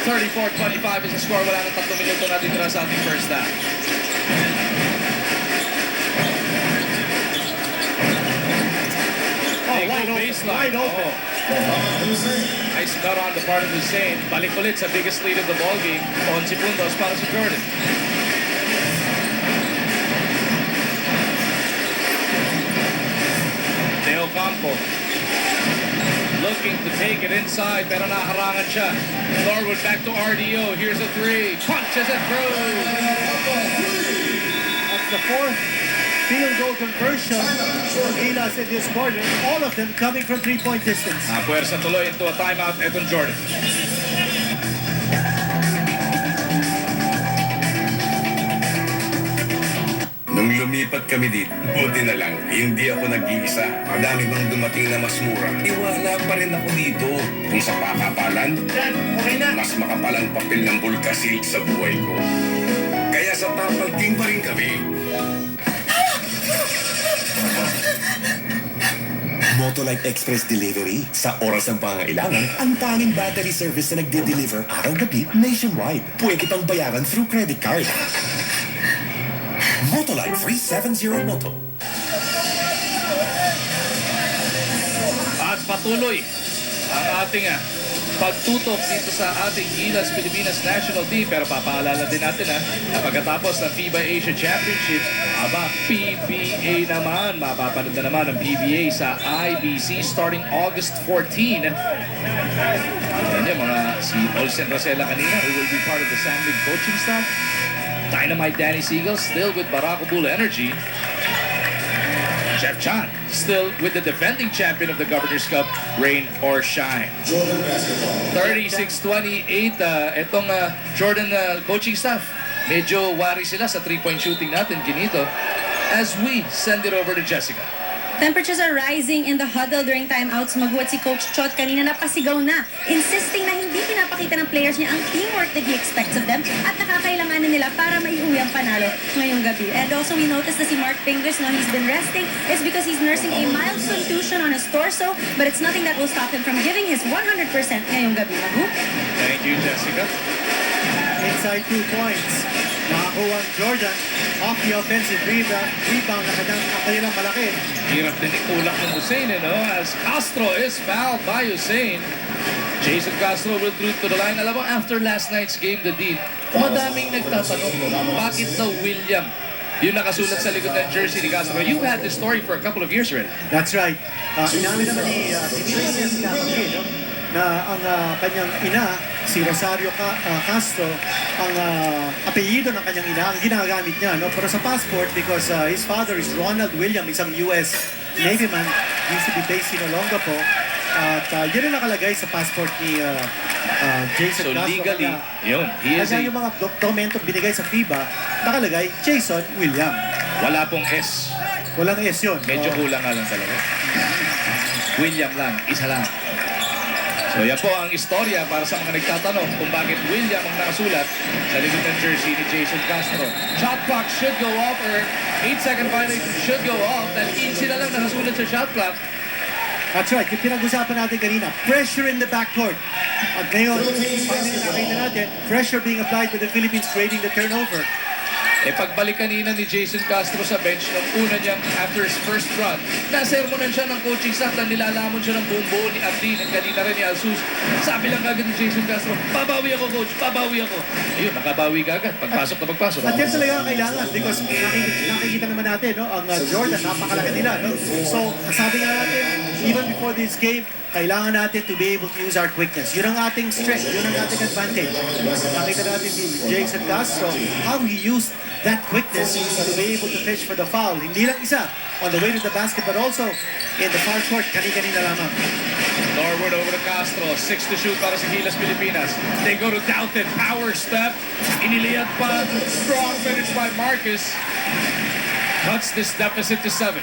34-25 is the score. Wala nang 3 minuto natin tira sa ating first half. Wide open. Nice cut on the part of Hussein. Balik ulit sa biggest lead of the ball game. 11 puntos para sa Jordan. Teo Campo looking to take it inside pero naharangan siya. Norwood back to RDO. Here's a three. Punches it through. That's the fourth field goal conversion for Gilas in this quarter. All of them coming from 3-point distance. Puwersa tuloy into a timeout. Etong Jordan. Nung lumipat kami dito, buti na lang, hindi ako nag-iisa. Madami bang dumating na mas mura. Iwala pa rin ako dito. Kung sa pakapalan, mas makapalang papel ng bulkasil sa buhay ko. Kaya sa Tapal Team pa rin kami. Motolite Express Delivery. Sa oras ng pangailangan, ang tanging battery service na nagde-deliver araw-gabi nationwide. Pwede pang bayaran through credit card. Motolite 370 Moto. At patuloy ang ating pagtutok dito sa ating Gilas Pilipinas National Team. Pero papaalala din natin na pagkatapos ng FIBA Asia Championship, PBA naman. Mapapanood na naman ang PBA sa IBC starting August 14. Yan yung mga si Olsen Rosella kanina who will be part of the Sandwich coaching staff. Dynamite Danny Siegel still with Barako Bull Energy. Jeff Chan still with the defending champion of the Governor's Cup, Rain or Shine. 36-28 itong Jordan coaching staff. Medyo wari sila sa 3-point shooting natin, Ginito, as we send it over to Jessica. Temperatures are rising in the huddle during timeouts. Maguwat si Coach Chot kanina napasigaw na, insisting na hindi pinapakita ng players niya ang teamwork that he expects of them at nakakailanganan nila para maiuwi ang panalo ngayong gabi. And also we noticed na si Mark Fingers, he's been resting. It's because he's nursing a mild contusion on his torso, but it's nothing that will stop him from giving his 100% ngayong gabi. Magu? Thank you, Jessica. Inside 2 points. Nakakuha ang Jordan off the offensive rebound na kanilang malaki. Hirap din ikulak ng Hussein, as Castro is fouled by Hussein. Jason Castro will through to the line. Alam mo, after last night's game, the deal, madaming nagtatanong, bakit daw William yung nakasulat sa likod ng jersey ni Castro? You've had this story for a couple of years already. That's right. Inamin naman ni na ang kanyang ina, si Rosario Castro, ang apelyido ng kanyang ina, ang ginagamit niya. Pero sa passport, because his father is Ronald William, isang US Navy man, used to be based in Olongapo. At yun ang nakalagay sa passport ni Jason Castro. So legally, yun. Yung mga dokumento binigay sa FIBA, nakalagay Jason William. Wala pong S. Walang S yun. Medyo kulang nga lang talaga. William lang, isa lang. So yan po ang istorya para sa mga nagtatanong kung bakit William ang nakasulat sa likod ng jersey ni Jason Castro. Shot clock should go off, or 8-second violation should go off. Dahil 15 na lang nakasulat sa shot clock. That's right. Yung pinag-usapan natin kanina, pressure in the backcourt. At ngayon, nakita natin, pressure being applied by the Philippines creating the turnover. Pagbalik kanina ni Jason Castro sa bench nung una niyang after his first run, nasermonan siya ng coaching staff na nilalamon siya ng buong buo ni Abdin at kanina rin ni Alsus. Sabi lang agad ni Jason Castro, babawi ako coach, babawi ako. Ayun, nakabawi ka agad, pagpasok na pagpasok. At yan talaga ang kailangan because nakikita naman natin, ang Jordan, napakalaki nila. So, sabi nga natin, even before this game, kailangan natin to be able to use our quickness. Yun ang ating strength, yun ang ating advantage. Nakita natin si Jason Castro, how he used that quickness to be able to fish for the foul. Hindi lang isa on the way to the basket, but also in the far court, kani-kanina lamang. Norwood over to Castro, 6 to shoot para sa Gilas Pilipinas. They go to Doughton, power step, iniliyad pa, strong finish by Marcus. Cuts this deficit to 7.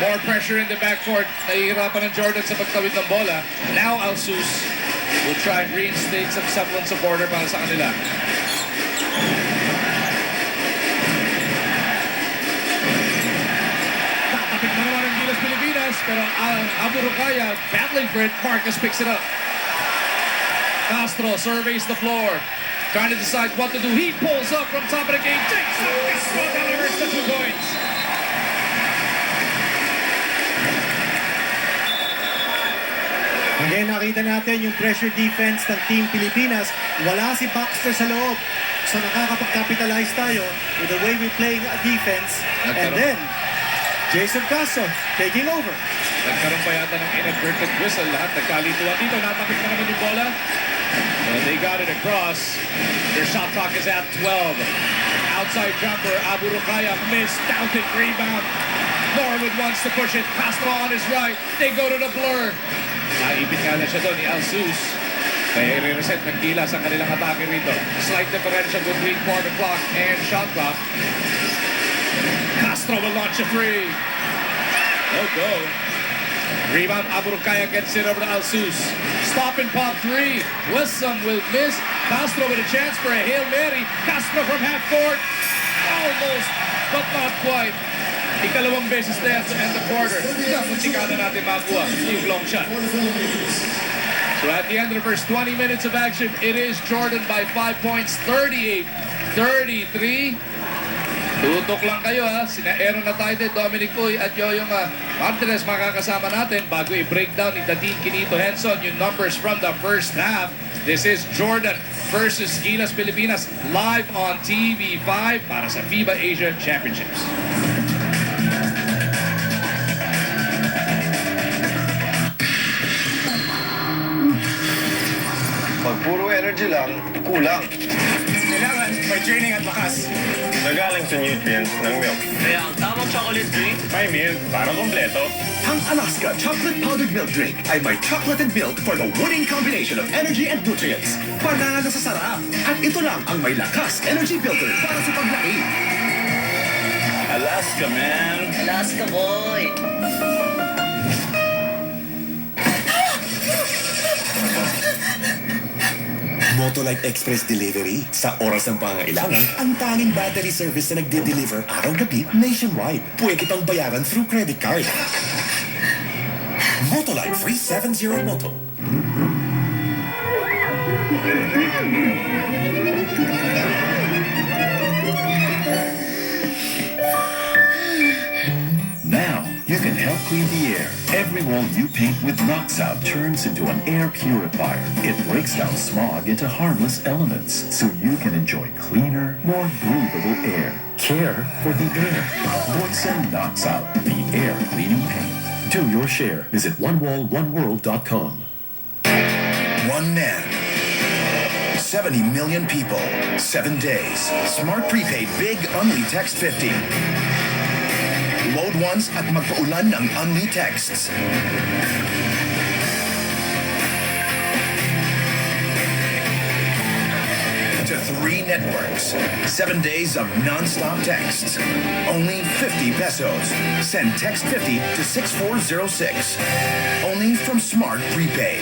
More pressure in the backcourt. Nahihirapan ng Jordan sa pagtawid ng bola. Now Alsus will try and reinstate some semblance of order para sa kanila. Tatapik na naman ang Gilas Pilipinas, pero Abu Rukaya battling for it. Marcus picks it up. Castro surveys the floor, trying to decide what to do. He pulls up from top of the game. Jason Castro delivers the 2 points. Again, nakita natin yung pressure defense ng Team Pilipinas. Wala si Baxter sa loob. So nakakapag-capitalize tayo with the way we play defense. And then, Jason Castro taking over. Nagkaroon pa yata ng inadvertent whistle. Lahat nagkalituan dito. Napakit na naman yung bola. And they got it across. Their shot clock is at 12. Outside jumper, Abu Rukaya missed. Downtick rebound. Norwood wants to push it. Castro on his right. They go to the blur. Naipit nga na siya doon ni Alsus. Kaya i-reset ng Gilas ang kanilang atake rito. Slight differential between quarter clock and shot clock. Castro will launch a 3. No go. Rebound, Abu Rukaya gets it over to Alsus. Stop and pop 3. Wissam will miss. Castro with a chance for a Hail Mary. Castro from half court. Almost, but not quite. Ikalawang beses na yan to end the quarter. Muntika na natin makuha yung long shot. So at the end of the first 20 minutes of action, it is Jordan by 5 points, 38-33. Tutok lang kayo ha. Sina Aaron Ataide, Dominic Uy at Yoyong Martinez makakasama natin bago i-breakdown ni Dadine Quinito Henson yung numbers from the first half. This is Jordan versus Gilas Pilipinas live on TV5 para sa Fiba Asia Championships. Pag puro energy lang, kulang. Kailangan may training at lakas. Nagaling sa nutrients ng milk. Kaya ang tamang chocolate drink, May milk para kompleto. ang Alaska Chocolate Powdered Milk Drink ay may chocolate and milk for the winning combination of energy and nutrients. Panalo sa sarap. At ito lang ang may lakas energy filter para sa paglaki. Alaska, man. Alaska boy! Motolite Express Delivery. Sa oras ng pangailangan, ang tanging battery service na nagde-deliver araw-gabi nationwide. Pwede pang bayaran through credit card. Motolite Free 70 Moto. Now, you can help clean the air. Every wall you paint with Knocks Out turns into an air purifier. It breaks down smog into harmless elements, so you can enjoy cleaner, more breathable air. Care for the air. Boysen Knocks Out, the air cleaning paint. Do your share. Visit onewalloneworld.com. One man. 70 million people. 7 days. Smart prepaid big only text 50. Load once at magpaulan ng only texts. To 3 networks. 7 days of non-stop texts. Only 50 pesos. Send text 50 to 6406. Only from Smart Prepaid.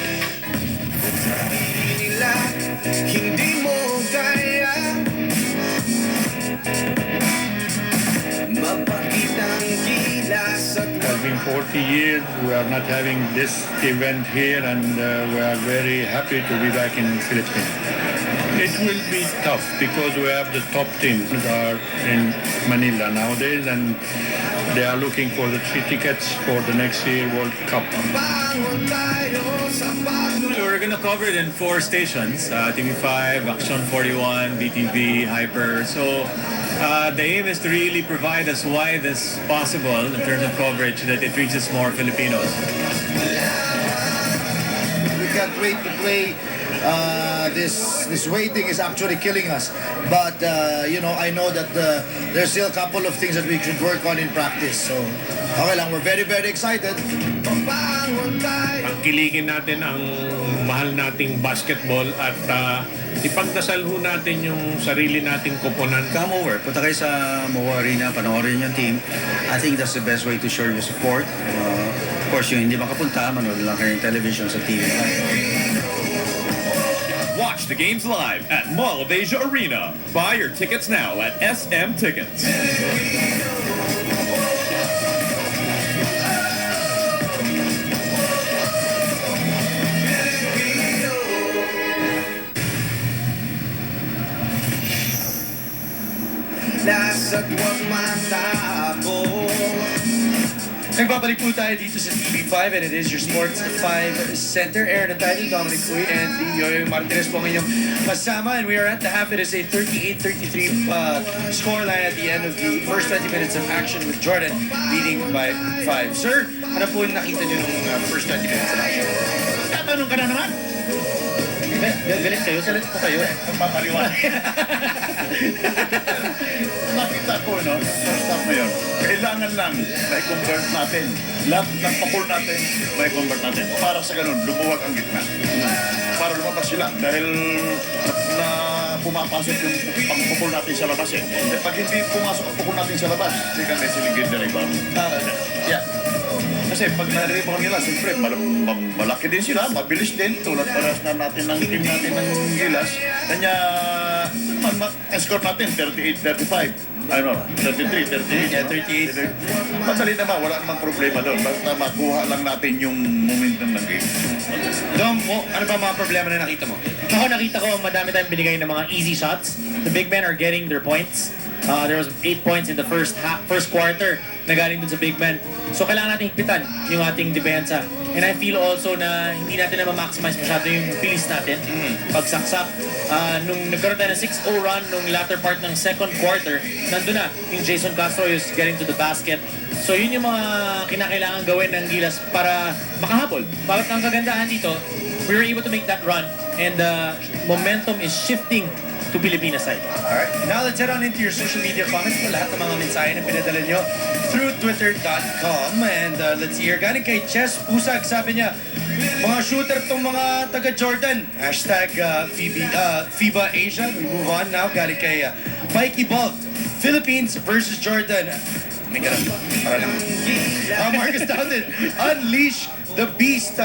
Hindi mo kaya mapakitang gilas at It's been 40 years. We are not having this event here, and we are very happy to be back in Philippines. It will be tough because we have the top teams that are in Manila nowadays, and they are looking for the 3 tickets for the next year World Cup. bangon tayo sa We're going to cover it in 4 stations, TV5, Action 41, BTV, Hyper. So the aim is to really provide as wide as possible in terms of coverage that it reaches more Filipinos. We can't wait to play. This waiting is actually killing us. But, I know that there's still a couple of things that we should work on in practice. So, okay lang, we're very, very excited. Pagkiligin natin ang mahal nating basketball at ipagdasal ho natin yung sarili nating koponan. Come over. Punta kayo sa Moa Arena, panoorin yung team. I think that's the best way to show your support. Of course, yung hindi makapunta, manood lang kayo ng television sa TV. Watch the games live at Mall of Asia Arena. Buy your tickets now at SM Tickets. At huwag matako. Nagbabalik po tayo dito sa TV5 and it is your Sports 5 Center. Aaron Ataide, Dominic Uy, and Yoyoy Martinez po ang inyong kasama. And we are at the half. It is a 38-33 scoreline at the end of the first 20 minutes of action with Jordan leading by 5. Sir, ano po yung nakita nyo nung first 20 minutes of action? Tatanong ka na naman! Galit kayo? Salit po kayo? Papaliwan. Nakita ko, no? First half na yun. Kailangan lang may convert natin. Lahat ng papul natin, may convert natin. Para sa ganun, lumuwag ang gitna. Para lumabas sila. Dahil na pumapasok yung pang-papul natin sa labas eh. Pag hindi pumasok ang papul natin sa labas, hindi kami siligid na rebound. Yeah. Kasi pag na-rebound nila, siyempre, malaki din sila, mabilis din. Tulad paras na natin ng team natin ng Gilas. Kanya ang score natin 38-35. Ano, 33, 38. Yeah, 38. Madali naman, wala namang problema doon. Basta makuha lang natin yung momentum ng game. Dom, ano ba mga problema na nakita mo? Ako nakita ko madami tayong binigay ng mga easy shots. The big men are getting their points. There was 8 points in the first quarter na galing dun sa big men. So kailangan natin higpitan yung ating depensa. And I feel also na hindi natin na ma-maximize masyado yung bilis natin. Pagsaksak. Nung nagkaroon tayo ng 6-0 run nung latter part ng second quarter, nandun na yung Jason Castro is getting to the basket. So yun yung mga kinakailangan gawin ng Gilas para makahabol. Bakit ang kagandahan dito, we were able to make that run and the momentum is shifting to Pilipinas side. Alright, now let's head on into your social media comments mo lahat ng mga mensahe na pinadala nyo through twitter.com and let's see here. Galing kay Chess Usag, sabi niya, mga shooter tong mga taga-Jordan. Hashtag Fiba Asia. We move on now. Galing kay Mikey Bolt. Philippines versus Jordan. May ganun. Para lang. Marcus Dowden. Unleash the beast.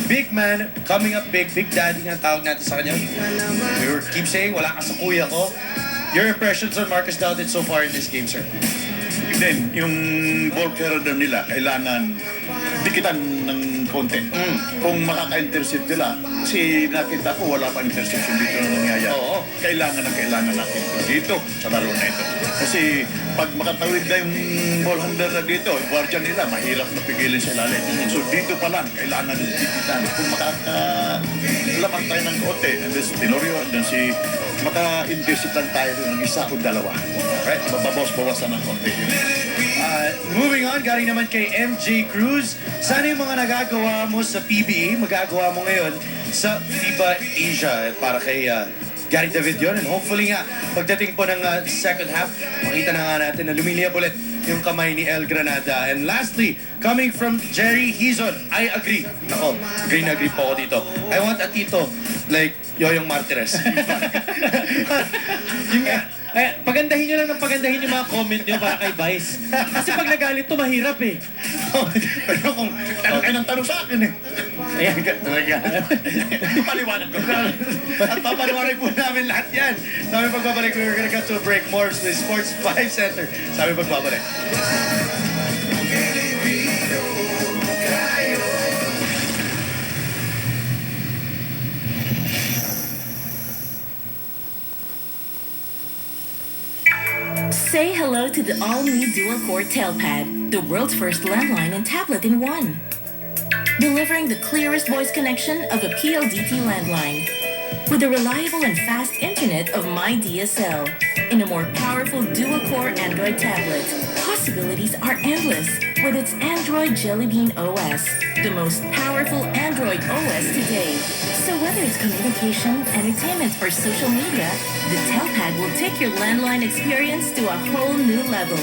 Big man coming up big. Big daddy nga tawag natin sa kanya. We keep saying, wala ka sa kuya ko. Your impressions on Marcus Dowden so far in this game, sir? Then, yung ball carrier nila, kailangan dikitan ng konti. Kung makaka-intercept nila, kasi nakita ko wala pa interception dito na nangyayari. Kailangan natin dito sa laro na ito. Kasi pag makatawid na yung ball handler na dito, yung guardian nila, mahirap na pigilin sa ilalim. So dito pa lang, kailangan dikitan. Kung makakalaman tayo ng konti, and then si Tenorio, and then si maka-intercept lang tayo ng isa o dalawa. Right? Babawas-bawasan ng konti. Moving on, galing naman kay MJ Cruz. Sana yung mga nagagawa mo sa PBA, magagawa mo ngayon sa FIBA Asia. Para kay Gary David yun. And hopefully nga, pagdating po ng second half, makita na nga natin na lumiliyap ulit yung kamay ni El Granada. And lastly, coming from Jerry Hizon, I agree. Nako, agree na agree po ako dito. I want a tito like Yoyong Martirez. Yun nga. Pagandahin nyo lang ng pagandahin yung mga comment nyo para kay Vice. Kasi pag nagalit to, mahirap eh. Pero kung tanong kayo ng tanong sa akin eh. Ayan. Paliwanag ko. At papaliwanag po namin lahat yan. Sabi pagbabalik, we're gonna cut to a break more sa Sports 5 Center. Sabi pagbabalik. Say hello to the all-new dual-core tailpad, the world's first landline and tablet in one. Delivering the clearest voice connection of a PLDT landline. With the reliable and fast internet of MyDSL. In a more powerful dual-core Android tablet. Possibilities are endless with its Android Jelly Bean OS, the most powerful Android OS today. So whether it's communication, entertainment, or social media, the Telpad will take your landline experience to a whole new level.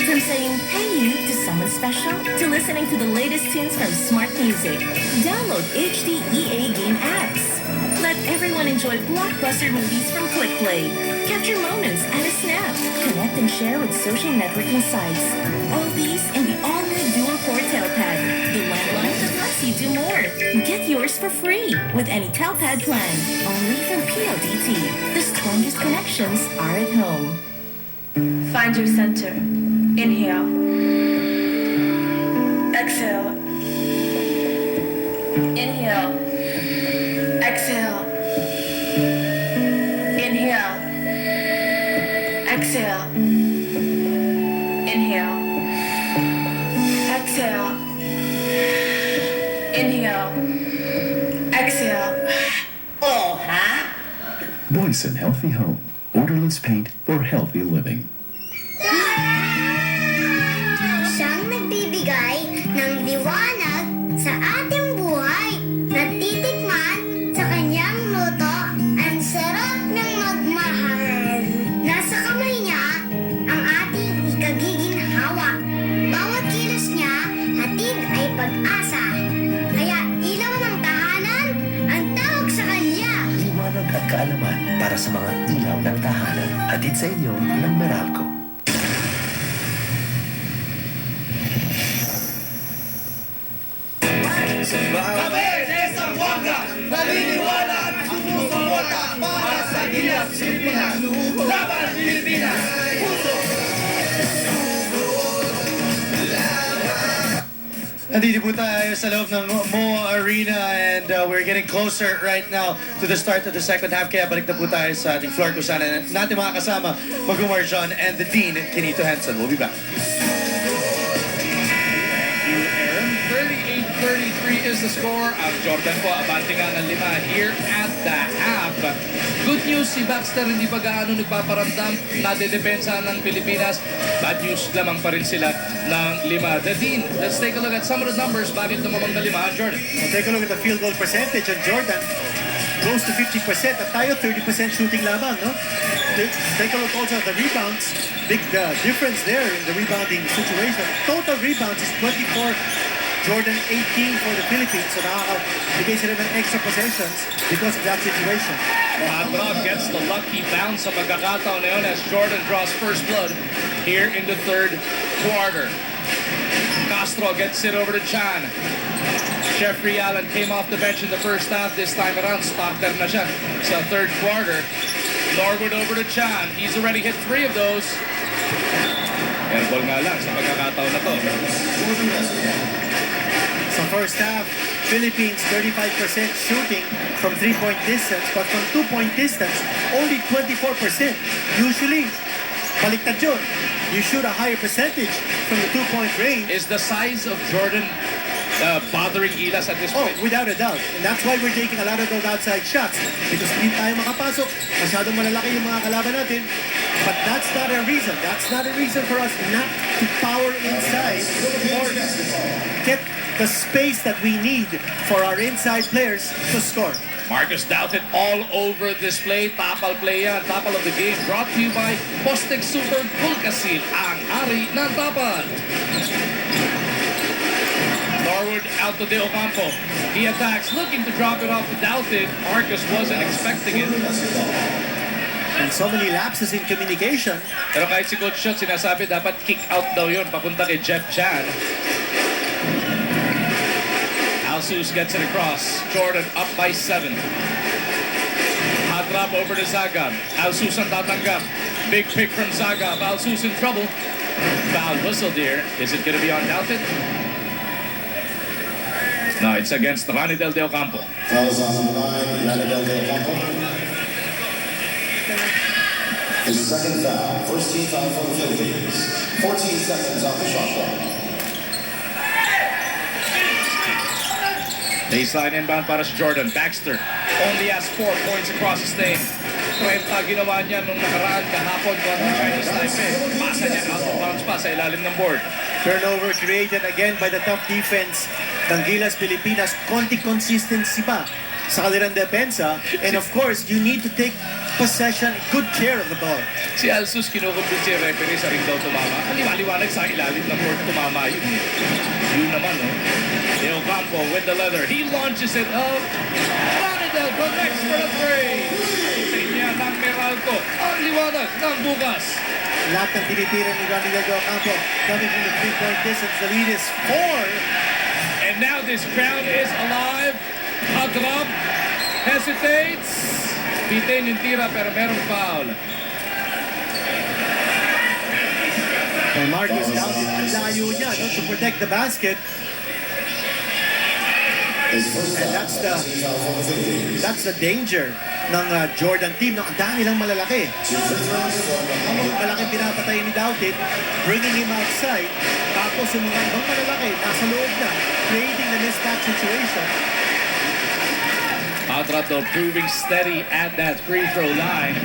From saying "Hey you" to someone special, to listening to the latest tunes from smart music. Download HD EA game apps. Let everyone enjoy blockbuster movies from ClickPlay. Capture moments at a snap. Connect and share with social networking sites. All these in the all-new dual-core Telpad. The landline that lets you do more. Get yours for free with any Telpad plan. Only from PLDT. The strongest connections are at home. Find your center. Inhale. Exhale. Inhale. Exhale. Inhale. Exhale. Inhale. Exhale. Inhale. Exhale. Oh, huh? Boyson Healthy Home. Odorless paint for healthy living. Siyang nagbibigay ng liwanag sa ating buhay. Natitikman sa kanyang luto. Ang sarap ng magmahal. Nasa kamay niya ang ating ikagiginhawa. Bawat kilos niya, hatid ay pag-asa. Kaya ilaw ng tahanan ang tawag sa kanya. Liwanag at kaalaman para sa mga ilaw ng tahanan. Hatid sa inyo ng Meralco. Kami, Nesang Wanga, naniniwala at sumusuporta para sa Gilas Pilipinas. Nandito po tayo sa loob ng Mo Arena and we're getting closer right now to the start of the second half. Kaya balik na po tayo sa ating floor kung saan natin mga kasama Magumar John and the Dean, Kinito Henson. We'll be back. 38-33 is the score. Ang Jordan po, abante nga ng 5 here at the half. Good news, si Baxter hindi pa gaano nagpaparamdam. Nadedepensa ng Pilipinas. Bad news, lamang pa rin sila ng 5. The Dean, let's take a look at some of the numbers. Bakit lumamang na 5 ang Jordan? We'll take a look at the field goal percentage on Jordan. Close to 50% at tayo 30% shooting lamang, no? Take a look also at the rebounds. Big difference there in the rebounding situation. Total rebounds is 24. Jordan 18 for the Philippines, so nakakabigay sila ng extra possessions because of that situation. Rob gets the lucky bounce sa pagkakataon na yun as Jordan draws first blood here in the third quarter. Castro gets it over to Chan. Jeffrey Allen came off the bench in the first half. This time around, starter na siya sa third quarter. Norwood over to Chan. He's already hit 3 of those. Airball nga lang sa pagkakataon na to. So first half, Philippines 35% shooting from 3-point distance, but from 2-point distance, only 24%. Usually, baliktad yun. You shoot a higher percentage from the 2-point range. Is the size of Jordan bothering Gilas at this point? Oh, without a doubt. And that's why we're taking a lot of those outside shots. Because hindi tayo makapasok. Masyadong malalaki yung mga kalaban natin. But that's not a reason. That's not a reason for us not to power inside or get the space that we need for our inside players to score. Marcus Doughton all over this play. Tapal play yan. Tapal of the game brought to you by Bostic Super Pulkasil, ang ari ng tapal. Norwood out to De Ocampo. He attacks, looking to drop it off to Doughton. Marcus wasn't expecting it. And so many lapses in communication. Pero kahit si Coach Shot, sinasabi dapat kick out daw yun papunta kay Jeff Chan. Alsus gets it across. Jordan up by 7. Hot drop over to Zagab. Alsus ang tatanggap. Big pick from Zagab. Alsus in trouble. Foul whistled here. Is it going to be on Doughton? No, it's against Ranidel De Ocampo. Fouls on number 9, Ranidel De Ocampo. His second foul. First team foul for the Philippines. 14 seconds on the shot clock. Baseline inbound para si Jordan. Baxter only has 4 points across his name. 30 ginawa niya nung nakaraan kahapon kontra Chinese Taipei. Pasa niya out of bounds pa sa ilalim ng board. Turnover created again by the tough defense ng Gilas Pilipinas. Konti consistency pa sa kanilang depensa. And of course, you need to take possession, good care of the ball. Si Alsus kinukumpit si referee sa ring daw tumama. Liwaliwanag sa ilalim ng board tumama yun. Yun naman, no? De Ocampo with the leather. He launches it up. Ranidel connects for the 3. Sa niya ng Meralco. Ang liwanag ng bukas. Lahat ng tinitira ni Ranidel De Ocampo coming from the 3-point distance. The lead is 4. And now this crowd is alive. Agrab hesitates. Bitin yung tira pero merong foul. And Marcus Doughton, ang layo niya to protect the basket. And that's the danger ng Jordan team. Ang dami lang malalaki. Malaking pinapatay ni Doughton, bringing him outside. Tapos yung mga ibang malalaki, nasa loob na, creating the mismatch situation. Adrap though proving steady at that free throw line.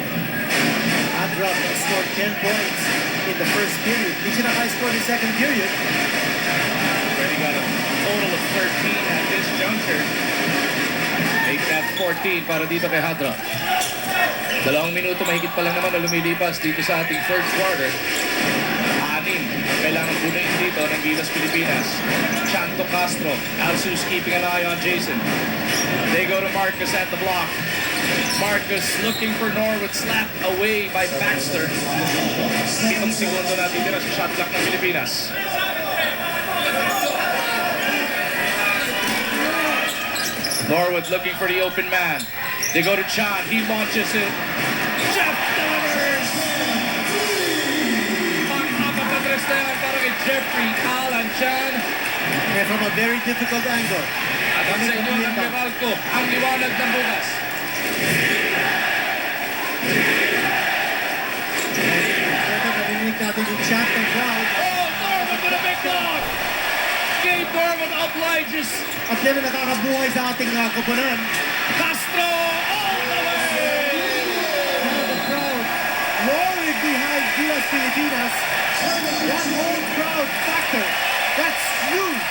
Adrap scored 10 points in the first period. Hindi siya naka-score in the second period. Already got a total of 13 at this juncture. Make that 14 para dito kay Hadra. 2 minuto mahigit pa lang naman na lumilipas dito sa ating third quarter. 6 kailangan bunuin dito ng Gilas Pilipinas. Chanto Castro. Alsus keeping an eye on Jason. They go to Marcus at the block. Marcus looking for Norwood, slapped away by Baxter. 7 segundo na titira sa shot clock ng Pilipinas. Norwood looking for the open man. They go to Chan. He launches it. Jeff delivers! Pang-apat na tres na yan para kay Jeffrey Allen Chan. And from a very difficult angle. At ang sa inyo ng Meralco, ang liwanag ng bukas. Ito, narinig natin yung chant ng crowd. Oh, Norman with a big block! Gabe Norman obliges. At yan ang nakakabuhay sa ating koponan. Castro all the way! Now the crowd roaring behind Gilas Pilipinas. That whole crowd factor, that's huge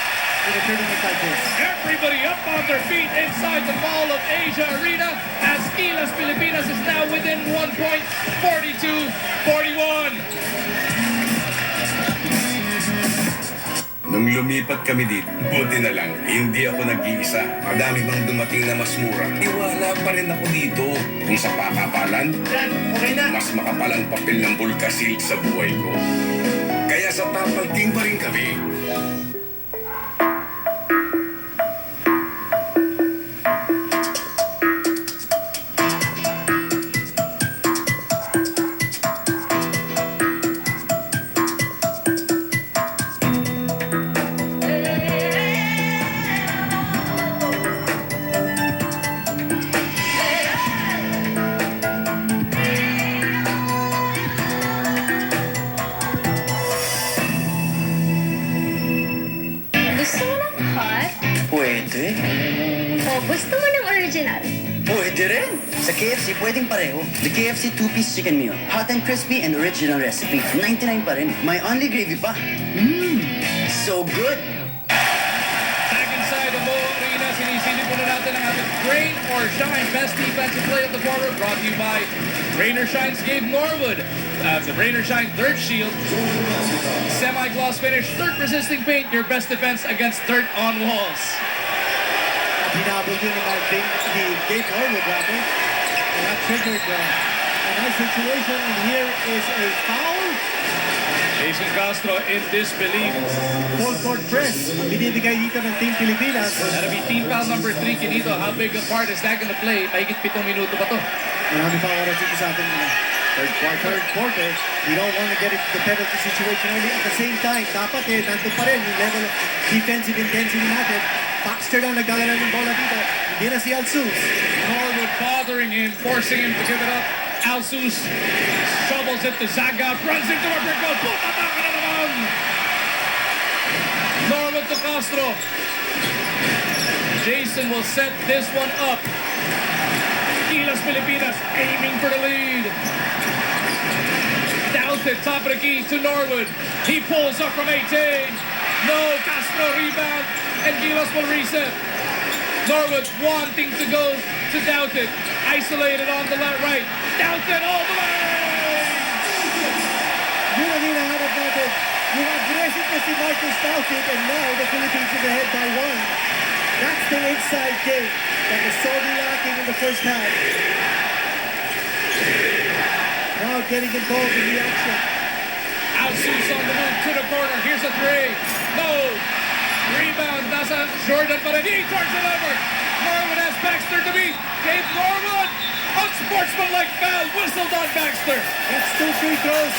in a tournament like this. Everybody up on their feet inside the Mall of Asia Arena as Gilas Pilipinas is now within 1 point, 42-41. Nung lumipat kami dito, buti na lang, hindi ako nag-iisa. Madami bang dumating na mas mura. Iwala pa rin ako dito. Kung sa pakapalan, mas makapalang papel ng bulkasil sa buhay ko. Kaya sa tapang team pa rin kami. Gusto mo ng hot? Pwede. O gusto mo ng original? Pwede rin. Sa KFC, pwedeng pareho. The KFC 2-piece chicken meal. Hot and crispy and original recipe. 99 pa rin. May only gravy pa. So good. Back inside the Mo Arena, sinisili po na natin ang ating Rain or Shine Best Defensive Play of the Quarter, brought to you by Rain or Shine's Gabe Norwood. The Rain or Shine Dirt Shield. Semi-gloss finish, dirt-resisting paint, your best defense against dirt on walls. Hinabol din ng ni Gabe Norwood, rather. And that triggered a nice situation. And here is a foul. Jason Castro in disbelief. Full court press ang binibigay dito ng Team Pilipinas. That'll be team foul number 3, Kinito. How big a part is that going to play? Mahigit 7 minuto pa to. Marami pa oras dito sa ating third quarter. We don't want to get into the penalty situation early. At the same time, dapat nandun pa rin yung level of defensive intensity natin. Baxter lang nagdadala ng bola dito. Hindi na si Alsus. Norwood bothering him, forcing him to give it up. Alsus shovels it to Zaga, runs into a brick wall. Boom! Atake na naman! Norwood to Castro. Jason will set this one up. Gilas Pilipinas aiming for the lead. Douthit, top of the key to Norwood. He pulls up from 18. No, Castro rebound, and Gilas will reset. Norwood wanting to go to Douthit. Isolated on the right. Douthit all the way! Yun ang hinahanap natin. Yung aggressive na si Marcus Douthit, and now the Philippines is ahead by 1. That's the inside game that was sorely lacking in the first half. Now getting involved in the action. Alsus on the move to the corner. Here's a 3. No! Rebound. Nasa Jordan pa rin. He turns it over. Norwood has Baxter to beat. Gabe Norwood. Unsportsmanlike foul. Whistled on Baxter. That's 2 free throws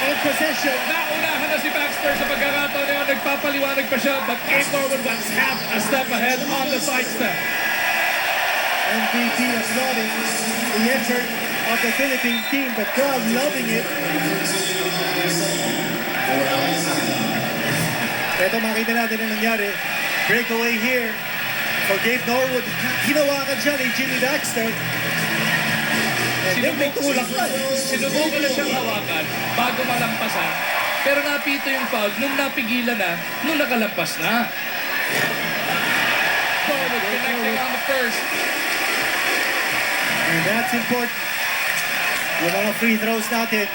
on possession. Naunahan na si Baxter sa pagkakataon na yun. Nagpapaliwanag pa siya. But Gabe Norwood was half a step ahead on the side step. MVP applauding the effort of the Philippine team. The crowd loving it. Ito makita natin ang nangyari. Breakaway here for Gabe Norwood. Hinawakan siya ni Jimmy Baxter. And then may tulak pa. Sinubukan na siyang hawakan bago malampasan. Pero napito yung foul nung napigilan na, nung nakalampas na. Norwood connecting on the first. And that's important. Yung mga free throws natin.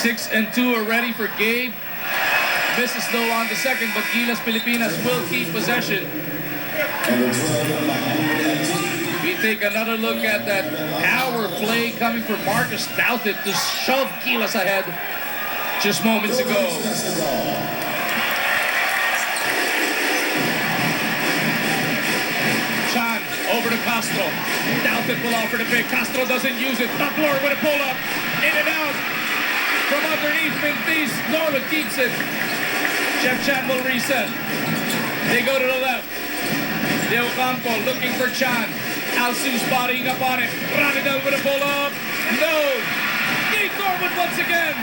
Six and 2 are ready for Gabe. Misses though on the second, but Gilas Pilipinas will keep possession. We take another look at that power play coming from Marcus Douthit to shove Gilas ahead just moments ago. Chan over to Castro. Douthit will offer the pick. Castro doesn't use it. Tuckler with a pull-up. In and out. from underneath Mintis. Norwood keeps it. Jeff Chan will reset. They go to the left. De Ocampo looking for Chan. Alsu's bodying up on it. Ranidel with a pull-up. No. Gabe Norwood once again.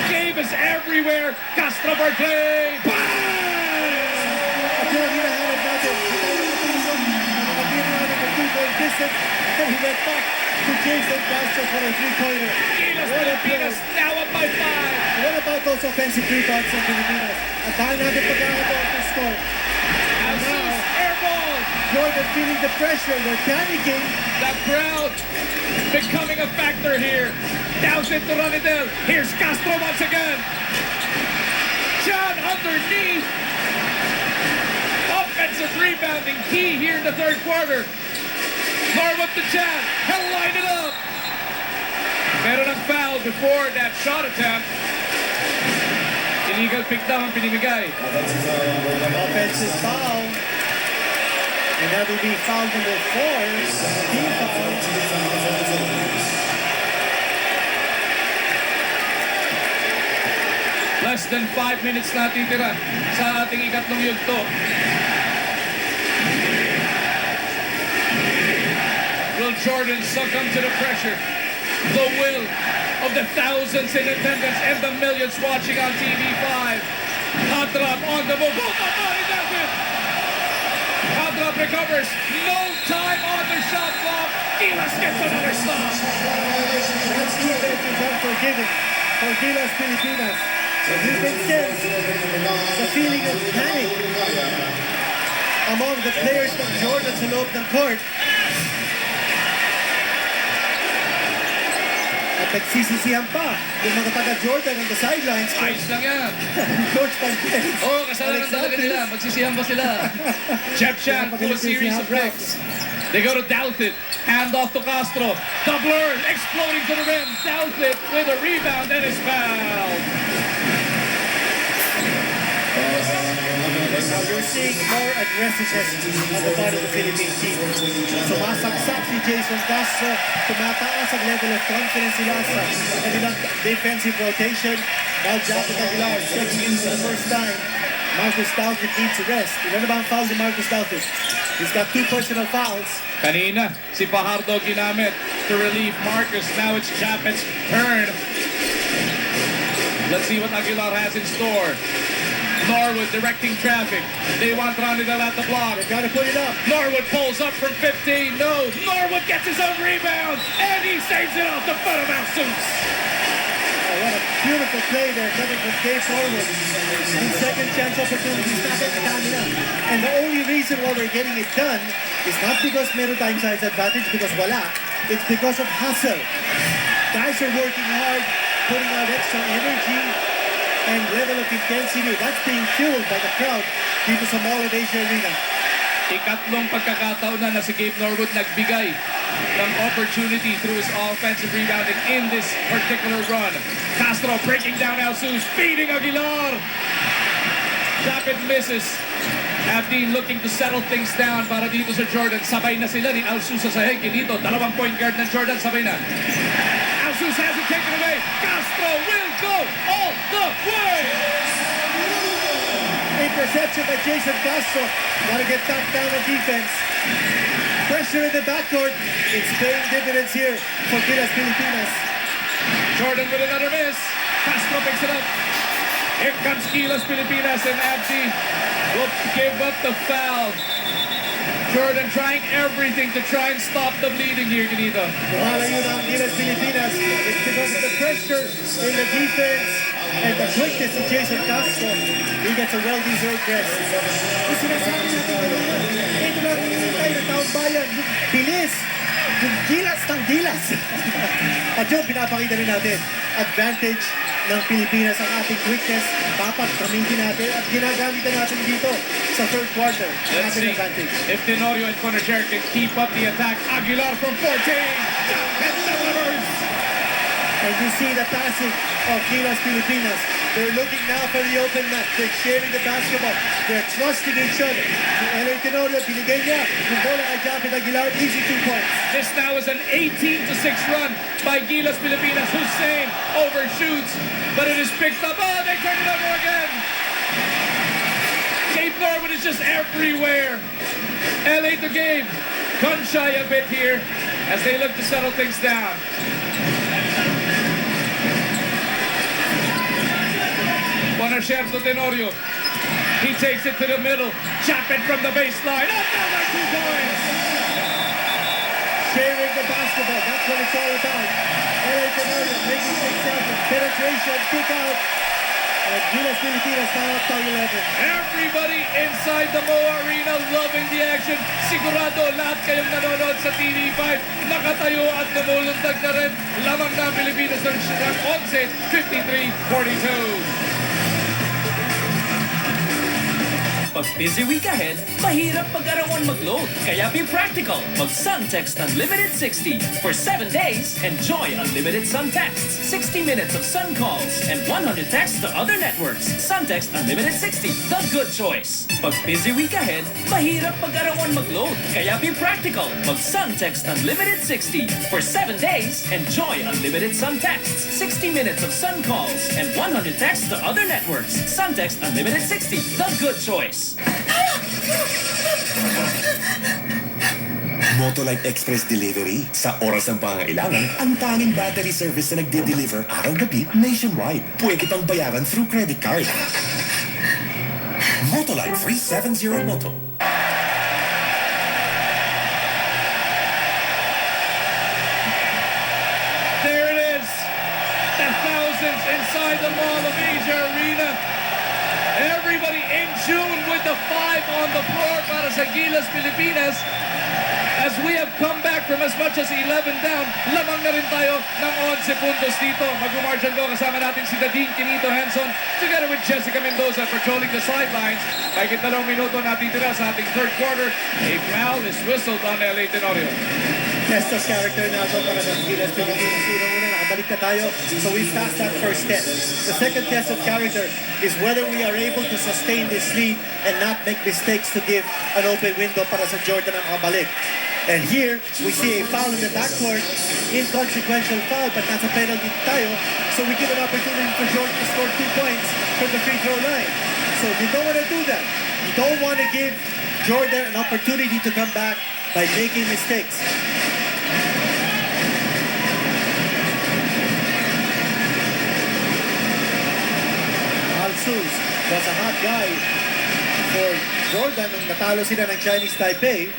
Gabe is everywhere. Castro for play. And he went back to Jason Castro for a three-pointer. Pilipinas now up by 5. What about those offensive rebounds from Pilipinas? Ang dahil natin pagkakataon to score. And now, air ball. Jordan feeling the pressure. They're panicking. The crowd becoming a factor here. Down it to Ranidel. Here's Castro once again. John underneath. Offensive rebounding key here in the third quarter. Norwood to Chan. He'll line it up. Meron ng foul before that shot attempt. Illegal pick down ang pinimigay. Offensive foul. And that will be foul number 4. Team foul. Less than 5 minutes na titira sa ating ikatlong yugto. Will Jordan succumb to the pressure? The will of the thousands in attendance and the millions watching on TV5. Hadrap on the move. He does it. Hadrap recovers. No time on the shot clock. Gilas gets another stop. That's defense is unforgiving for Gilas Pilipinas. You can sense the feeling of panic among the players ng Jordan sa loob ng court. At nagsisisihan pa yung mga taga-Jordan on the sidelines. Ayos lang yan. Coach Pantelis. Oo, kasalanan talaga nila. Magsisihan pa sila. Jeff Chan full a series of picks. They go to Douthit. Hand off to Castro. Doubler exploding to the rim. Douthit with a rebound and is fouled. Now you're seeing more aggressiveness on the part of the Philippine team. Sumasagsak si Jason Castro, tumataas ang level of confidence nila sa kanilang defensive rotation. Now Jacob Aguilar checking in for the first time. Marcus Douthit needs to rest. Ilan na ba ang foul ni Marcus Douthit? He's got 2 personal fouls. Kanina, si Fajardo ginamit to relieve Marcus. Now it's Japet's turn. Let's see what Aguilar has in store. Norwood directing traffic. They want Ranidel at the block. They've got to put it up. Norwood pulls up from 15. No. Norwood gets his own rebound. And he saves it off the foot of Alsus. Oh, what a beautiful play there coming from Gabe Norwood. These second chance opportunities nakakadami na. And the only reason why they're getting it done is not because meron tayong size advantage, because wala. It's because of hustle. Guys are working hard, putting out extra energy and level of intensity. That's being fueled by the crowd dito sa Mall of Asia Arena. Ikatlong pagkakataon na si Gabe Norwood nagbigay ng opportunity through his offensive rebounding in this particular run. Castro breaking down Alsus, feeding Aguilar. Japet misses. Abdi looking to settle things down para dito sa Jordan. Sabay na sila ni Alsus sa sahig. Dito, 2 point guard ng Jordan, sabay na. Alsus has it taken away. Castro will go all the way. Interception by Jason Castro. Gotta get back down on defense. Pressure in the backcourt. It's paying dividends here for Gilas Pilipinas. Jordan with another miss. Castro picks it up. Here comes Gilas Pilipinas and Abdi will give up the foul. Jordan trying everything to try and stop the bleeding here, Ganito. Lumalayo na ang Gilas Pilipinas. It's because of the pressure in the defense and the quickness of Jason Castro. He gets a well-deserved rest. Yung sinasabi natin kanina, ito lang hinihintay ng taong bayan. Yung bilis, yung gilas ng gilas. At yun, pinapakita rin natin. Advantage ng Pilipinas ang ating quickness. Dapat gamitin natin at ginagamit natin dito sa third quarter. Let's see if Tenorio and Fonager can keep up the attack. Aguilar from 14. And delivers. And you see the passing of Gilas Pilipinas. They're looking now for the open match. They're sharing the basketball. They're trusting each other. LA Tenorio, binigay niya. Yung bola kay Japet Aguilar, easy 2 points. This now is an 18-6 run by Gilas Pilipinas. Hussein overshoots, but it is picked up. Oh, they turn it over again. Cape Norwood is just everywhere. LA the game. Gun shy a bit here as they look to settle things down. Bonacierto Tenorio. He takes it to the middle. Japet from the baseline. Another 2 points. Sharing the basketball. That's what it's all about. LA Tenorio making things happen. Penetration, kick out. And Gilas Pilipinas now up by 11. Everybody inside the Mo Arena loving the action. Sigurado lahat kayong nanonood sa TV5 nakatayo at lumulundag na rin. Lamang na ang Pilipinas ng 11, 53-42. Pag busy week ahead, mahirap pag-arawan mag-load. Kaya be practical. Mag-Sun Text Unlimited 60. For 7 days, enjoy unlimited Sun Texts, 60 minutes of Sun calls, and 100 texts to other networks. Sun Text Unlimited 60, the good choice. Pag busy week ahead, mahirap pag-arawan mag-load. Kaya be practical. Mag-Sun Text Unlimited 60. For 7 days, enjoy unlimited Sun Texts, 60 minutes of Sun calls, and 100 texts to other networks. Sun Text Unlimited 60, the good choice. Motolite Express Delivery. Sa oras ng pangailangan, ang tanging battery service na nagde-deliver araw-gabi nationwide. Pwede pang bayaran through credit card. Motolite 370 Moto. There it is. The thousands inside the Mall of Asia Arena. Everybody in tune with the 5 on the floor para sa Gilas Pilipinas. As we have come back from as much as 11 down, lamang na rin tayo ng 11 puntos dito. Mag-umarchan ko kasama natin si Nadine Quinito Henson together with Jessica Mendoza patrolling the sidelines. Mahigit 2 minuto natitira sa ating third quarter. A foul is whistled on LA Tenorio. Test of character na ito para sa Gilas Pilipinas. Unang-una, nakabalik na tayo. So we passed that first test. The second test of character is whether we are able to sustain this lead and not make mistakes to give an open window para sa Jordan ang makabalik. And here, we see a foul in the backcourt, inconsequential foul, but that's a penalty tayo. So we give an opportunity for Jordan to score 2 points from the free throw line. So you don't want to do that. You don't want to give Jordan an opportunity to come back by making mistakes. Alsus was a hot guy for Jordan nung natalo sila ng Chinese Taipei.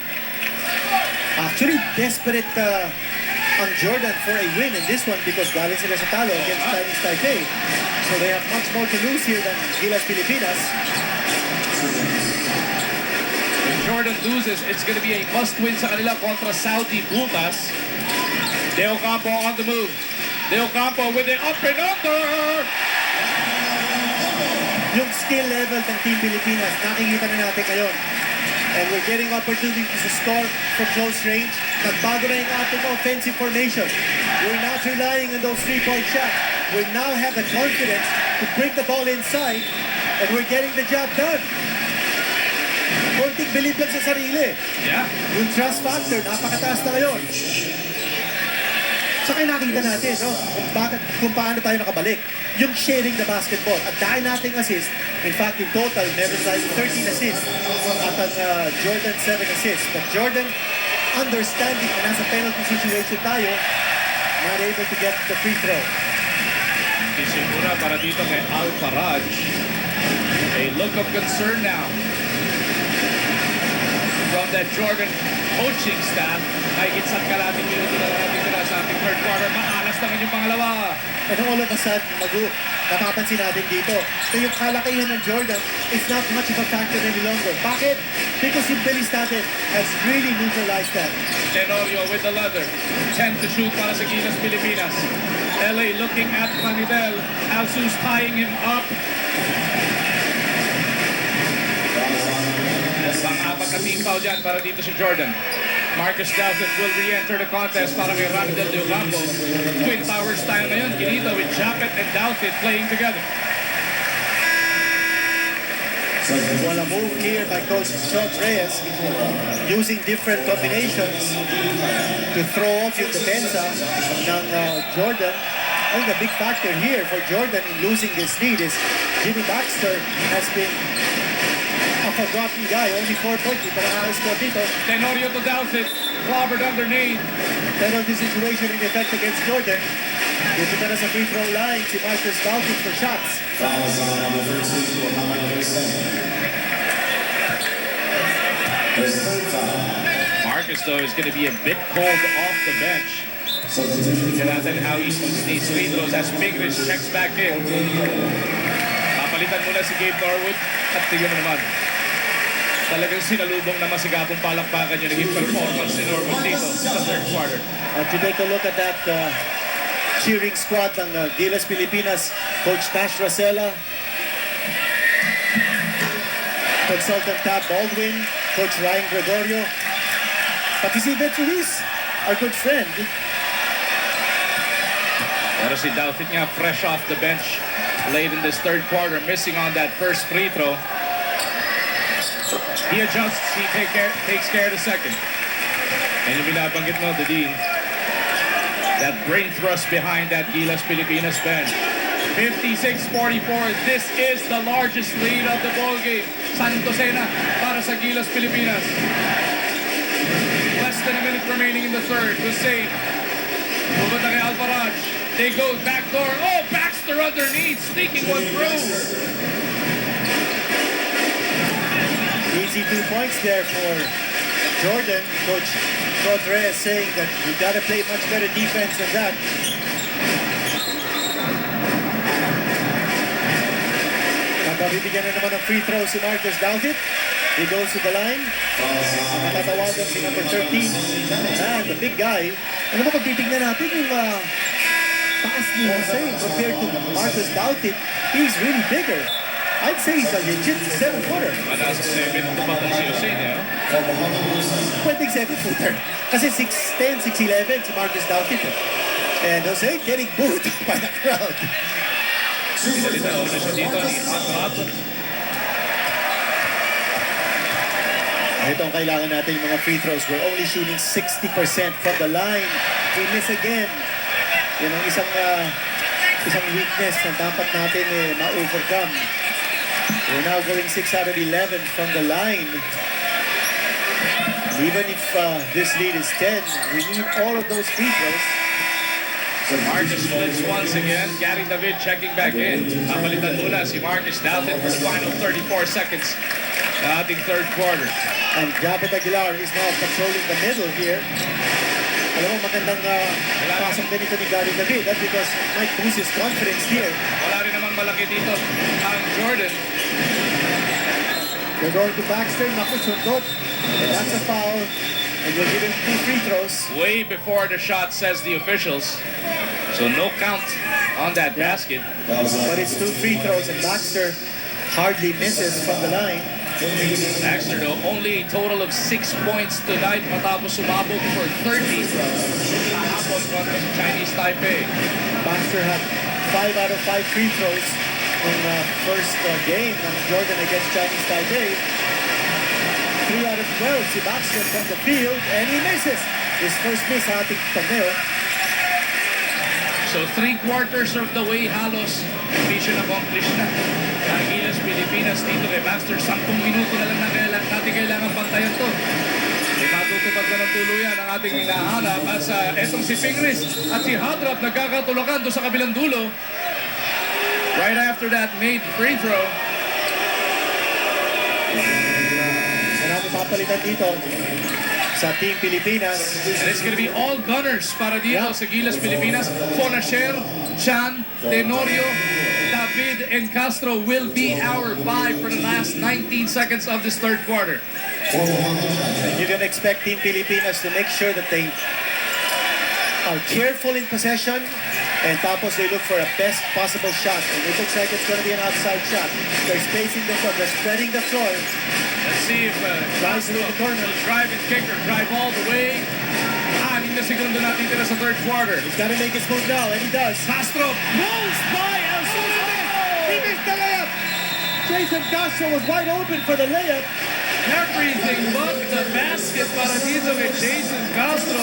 Actually, desperate ang Jordan for a win in this one because galing sila sa talo against Chinese Taipei. So they have much more to lose here than Gilas Pilipinas. If Jordan loses, it's going to be a must-win sa kanila kontra Saudi bukas. De Ocampo on the move. De Ocampo with the up and under! Yung skill level ng Team Pilipinas, nakikita na natin ngayon. And we're getting opportunities to score from close range. Nagbago na yung ating offensive formation. We're not relying on those 3-point shots. We now have the confidence to bring the ball inside and we're getting the job done. Konting believe lang sa sarili. Yeah. Yung trust factor, napakataas na ngayon. Saka nakita natin, no? Kung paano tayo nakabalik. Yung sharing the basketball. At dahil nating assist, in fact, in total, meron tayo 13 assists. At ang Jordan 7 assists. But Jordan, understanding na nasa penalty situation tayo, not able to get the free throw. Isimura para dito kay Al-Faraj. A look of concern now from that Jordan coaching staff. Mahigit sa kalating minuto na natin sa ating third quarter. Maalas naman yung pangalawa. And all of a sudden, napapansin natin dito na yung kalakihan ng Jordan is not much of a factor any longer. Bakit? Because yung bilis natin has really neutralized that. Tenorio with the leather. 10 to shoot para sa Gilas Pilipinas. LA looking at Manidel. Alsus tying him up. Pang-apat na team foul dyan para dito si Jordan. Marcus Dalton will re-enter the contest para kay Ramidel de Ocampo. Twin Towers tayo ngayon. Ginito with Japet and Dalton playing together. Well, a move here by Coach Sean Reyes, using different combinations to throw off yung depensa ng Jordan. I think the big factor here for Jordan in losing this lead is Jimmy Baxter has been a forgotten guy. Only 4 points. Di pa nakaka-score dito. Tenorio to Douthit. Robert underneath. Penalty situation in effect against Jordan. Dito na sa free throw line si Marcus Douthit for shots. Marcus, though, is going to be a bit cold off the bench. Tignan natin how he shoots these free throws as Pingris checks back in. Papalitan muna si Gabe Norwood at tignan mo naman. Talagang sinalubong na masigabong palakpakan yung naging performance ni Norwood dito sa third quarter. To take a look at that cheering squad ng Gilas Pilipinas, Coach Tash Rosella, Consultant Tab Baldwin, Coach Ryan Gregorio, pati si Bet Ruiz, our good friend. Pero si Douthit nga fresh off the bench late in this third quarter, missing on that first free throw. He adjusts, he takes care of the second. And yung binabanggit mo, Dean, that brain thrust behind that Gilas Pilipinas bench. 56-44, this is the largest lead of the ball game. Santosena para sa Gilas Pilipinas. Less than a minute remaining in the third. Hussein, pupunta kay Alvaraj. They go back door. Oh, Baxter underneath, sneaking one through. Easy 2 points there for Jordan. Coach Rodriguez saying that you got to play much better defense than that. Bibigyan na naman ng free throw si Marcus Douthit. He goes to the line. Matatawagan si number 13. And the big guy. Ano ba kung titignan natin yung taas ni Jose compared to Marcus Douthit, he's really bigger. I'd say he's a legit 7-footer. Nasa 7 pa si Jose niya. Pwedeng 7-footer. Kasi 6'10", 6'11" si Marcus Douthit. And Jose getting booed by the crowd. Pinalitan na siya dito ni Hot. Ito ang kailangan natin yung mga free throws. We're only shooting 60% from the line. We miss again. Yan ang isang weakness na dapat natin ma-overcome. We're now going 6 out of 11 from the line. Even if this lead is 10, we need all of those free throws. Marcus splits once again. Gary David checking back in. Napalitan muna si Marcus Douthit for the final 34 seconds na ating third quarter. And Japet Aguilar is now controlling the middle here. Alam mo, magandang pasok din ito ni Gary David. That's because Mike boosts his confidence here. Wala rin namang malaki dito ang Jordan. They're going to Baxter. Naku, sundot. That's a foul. And you'll give him 2 free throws. Way before the shot, says the officials. So no count on that basket. But it's 2 free throws and Baxter hardly misses from the line. Baxter, though, only a total of 6 points tonight matapos sumabog for 30 kahapon kontra sa Chinese Taipei. Baxter had 5 out of 5 free throws in the first game ng Jordan against Chinese Taipei. 3 out of 12 si Baxter from the field and he misses his first miss sa ating torneo. So 3/4 of the way halos mission accomplished na. Ang Gilas Pilipinas dito kay Baxter, 10 minuto na lang natin kailangan bantayan to. May matutupad na ng tuluyan ang ating hinahanap at sa etong si Pingris at si Hadrap nagkakatulakan doon sa kabilang dulo. Right after that made free throw. Marami papalitan dito sa Team Pilipinas. And it's going to be all gunners para dito sa Gilas Pilipinas. Fonasher, Chan, Tenorio, David, and Castro will be our 5 for the last 19 seconds of this third quarter. And you can expect Team Pilipinas to make sure that they are careful in possession and tapos they look for a best possible shot. And it looks like it's going to be an outside shot. They're spacing the floor, they're spreading the floor. Let's see if Castro will drive his kicker, drive all the way. 6 na segundo natin tira sa third quarter. He's got to make his move now, and he does. Castro rolls by El Suso. He missed the layup. Jason Castro was wide open for the layup. Everything but the basket para dito kay Jason Castro.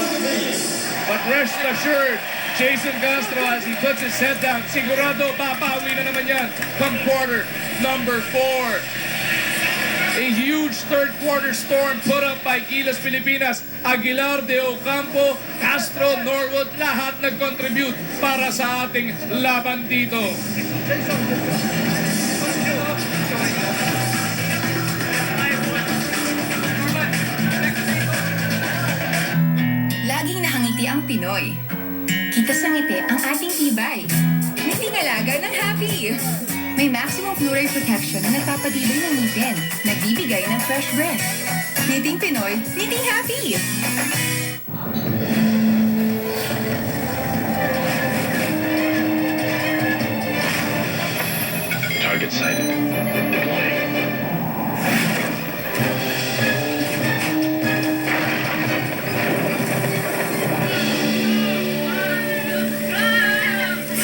But rest assured, Jason Castro, as he puts his head down, sigurado, papawi na naman yan come quarter number 4. A huge third quarter storm put up by Gilas Pilipinas. Aguilar, De Ocampo, Castro, Norwood, lahat nag-contribute para sa ating laban dito. Laging nakangiti ang Pinoy. Kita sa ngiti ang ating tibay. Ngiti ngalaga ng happy. May maximum fluoride protection na nagpapatibay ng ngipin. Nagbibigay ng fresh breath. Ngiting Pinoy, ngiting happy. Target sighted. Deploying.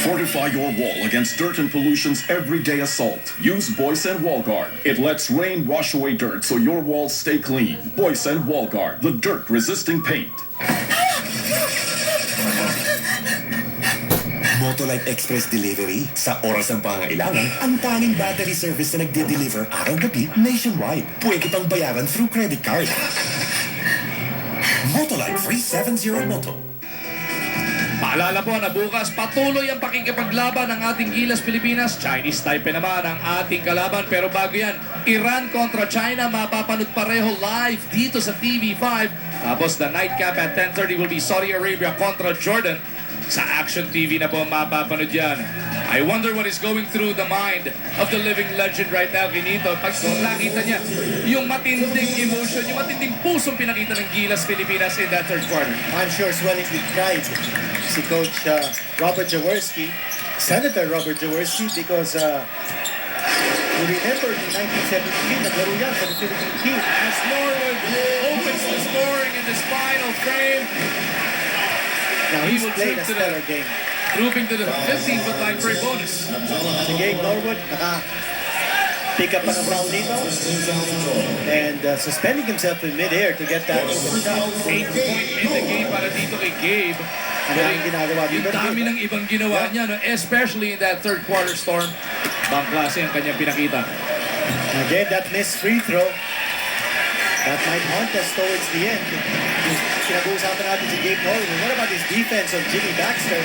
Fortify your wall against dirt and pollution's everyday assault. Use Boysen Wall Guard. It lets rain wash away dirt so your walls stay clean. Boysen Wall Guard, the dirt-resisting paint. Motolite Express Delivery. Sa oras ng pangailangan, ang tanging battery service na nagde-deliver araw-gabi nationwide. Pwede pang bayaran through credit card. Motolite 370 Moto. Paalala po na bukas patuloy ang pakikipaglaban ng ating Gilas Pilipinas. Chinese Taipei naman ang ating kalaban. Pero bago yan, Iran kontra China, mapapanood pareho live dito sa TV5. Tapos the nightcap at 10:30 will be Saudi Arabia kontra Jordan. Sa Action TV na po mapapanood yan. I wonder what is going through the mind of the living legend right now, Vinito. Pag nakita niya yung matinding emotion, yung matinding pusong pinakita ng Gilas Pilipinas in that third quarter. I'm sure swelling with pride si Coach Robert Jaworski, Senator Robert Jaworski, because you remember in 1973, naglaro yan for the Philippine team. As Norwood opens the scoring in this final frame, now he's played a stellar game. Trooping to the 15-foot line for a bonus. Si Gabe Norwood, naka-pick up pa ng foul dito. And suspending himself in mid-air to get that open shot. 8-point in the game para dito kay Gabe. Ang daming ginagawa dito. Yung dami ng ibang ginawa niya, no? Especially in that third quarter storm. Bang klase ang kanyang pinakita. Again, that missed free throw. That might haunt us towards the end. Pinag-uusapan natin si Gabe Norwood. What about his defense of Jimmy Baxter?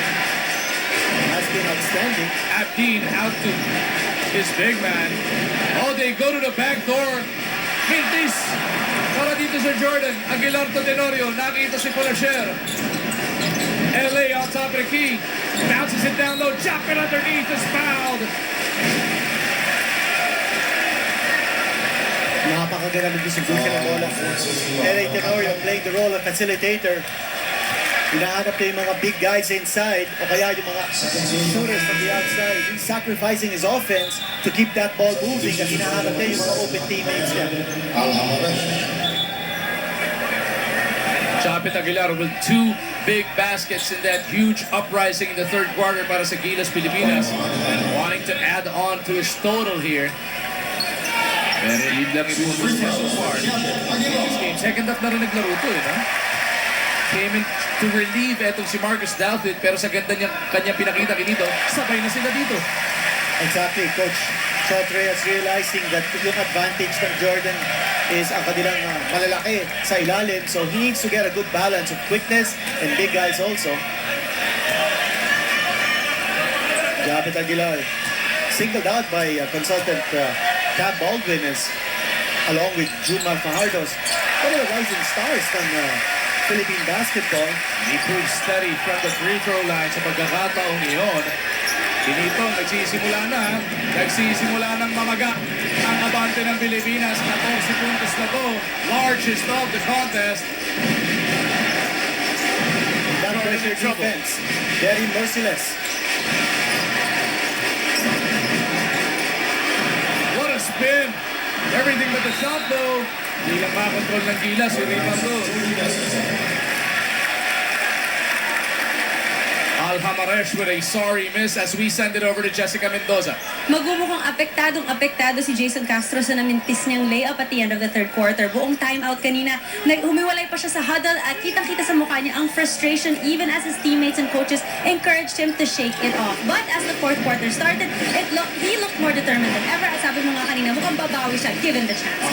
Has been outstanding. Abdeen out to his big man. Oh, they go to the back door. Mintis para dito sa Jordan. Aguilar to Tenorio. Nakita si Polasher. LA on top of the key. Bounces it down low. Chop it underneath. Is fouled. Napakaganda ng distribution ng bola. LA Tenorio playing the role of facilitator. Hinahanap niya yung mga big guys inside o kaya yung mga shooters from the outside. He's sacrificing his offense to keep that ball moving at hinahanap niya yung mga open teammates niya. Chapit Aguilar with 2 big baskets in that huge uprising in the third quarter para sa Gilas Pilipinas. And wanting to add on to his total here. Pero yun lang ipunos niya so far. This game, second half na rin naglaro ito no? Came in to relieve etong si Marcus Douthit, pero sa ganda niya kanyang pinakita dito, sabay na sila dito. Exactly, Coach Chotre is realizing that yung advantage ng Jordan is ang kanilang malalaki sa ilalim, so he needs to get a good balance of quickness and big guys also. Japet Aguilar, singled out by consultant Cap Baldwin is, along with Junmar Fajardos, one of the rising stars ng Philippine basketball. He proved steady from the free throw line sa pagkakataong iyon. Pinito, nagsisimula ng mamaga ang abante ng Pilipinas. 14 puntos na to, largest of the contest. That pressure defense, very merciless. What a spin! Everything but the shot though. Hindi lang makakontrol ng Gilas, yung rebound doon. Al Hamaresh with a sorry miss as we send it over to Jessica Mendoza. Magmumukhang apektado si Jason Castro sa namintis niyang layup at the end of the third quarter. Buong timeout kanina, humiwalay pa siya sa huddle at kitang-kita sa mukha niya ang frustration even as his teammates and coaches encouraged him to shake it off. But as the fourth quarter started, he looked more determined than ever. At sabi mo nga kanina, mukhang babawi siya given the chance.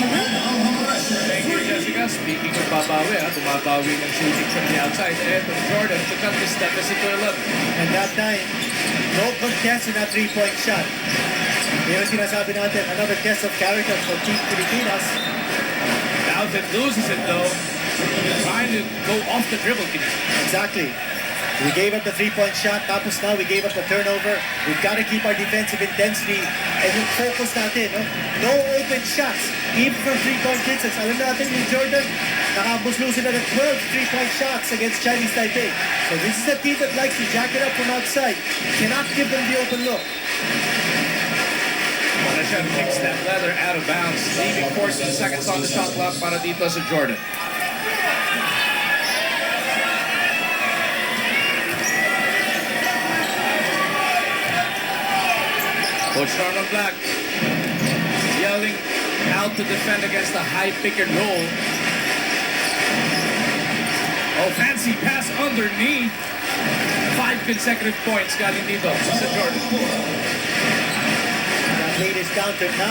Thank you, Jessica. Speaking of babawi, tumabawi ng shooting from the outside. And Jordan to cut this deficit to 11. And that time, no contest in that three-point shot. Yung sinasabi natin, another test of character for Team Pilipinas. Now that loses it though, trying to go off the dribble. Exactly. We gave up the three-point shot, tapos now we gave up the turnover. We've got to keep our defensive intensity and yung focus natin. No open shots, even from three-point distance. Alam natin yung Jordan, nakabuslusin na 12 three-point shots against Chinese Taipei. So this is a team that likes to jack it up from outside. Cannot give them the open look. Malaysia kicks that leather out of bounds, leaving 14 seconds on the shot clock para dito sa Jordan. Coach Norman Black yelling out to defend against the high pick and roll. Oh, fancy pass underneath. 5 consecutive points galing dito sa Jordan. That lead is down to 9.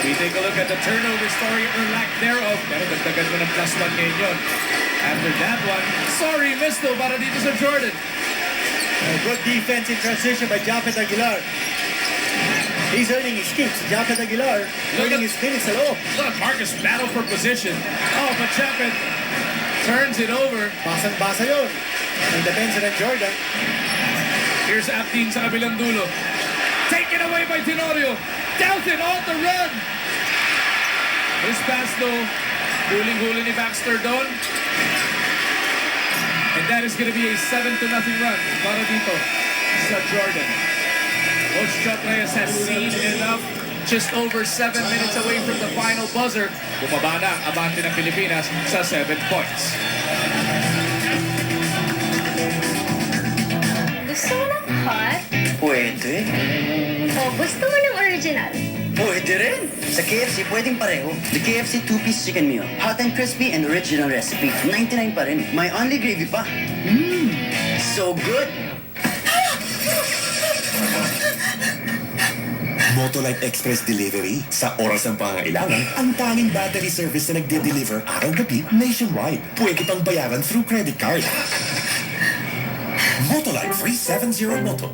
We take a look at the turnover story or lack thereof. Pero dagdagan mo ng +1 ngayon yun. After that one, sorry miss though para dito sa Jordan. A good defense in transition by Japet Aguilar. He's earning his keeps. Japet Aguilar earning his minutes sa loob. Look, Marcus battle for position. Oh, but Japet turns it over. Basang-basa yun. Ang depensa ng Jordan. Here's Abdin sa kabilang dulo. Taken away by Tenorio. Doughton on the run. This pass though, huling-huli ni Baxter doon. And that is going to be a 7-0 run para dito sa Jordan. Coach Chuck Reyes has seen enough. Just over 7 minutes away from the final buzzer. Bumaba na ang abante ng Pilipinas sa 7 points. Gusto mo ng hot? Pwede. O gusto mo ng original? Pwede rin. Sa KFC, pwedeng pareho. The KFC 2-piece chicken meal. Hot and crispy and original recipe. 99 pa rin. May only gravy pa. So good! Motolite Express Delivery. Sa oras ng pangailangan, ang tanging battery service na nagde-deliver araw-gabi nationwide. Pwede pang bayaran through credit card. Motolite 370 Moto.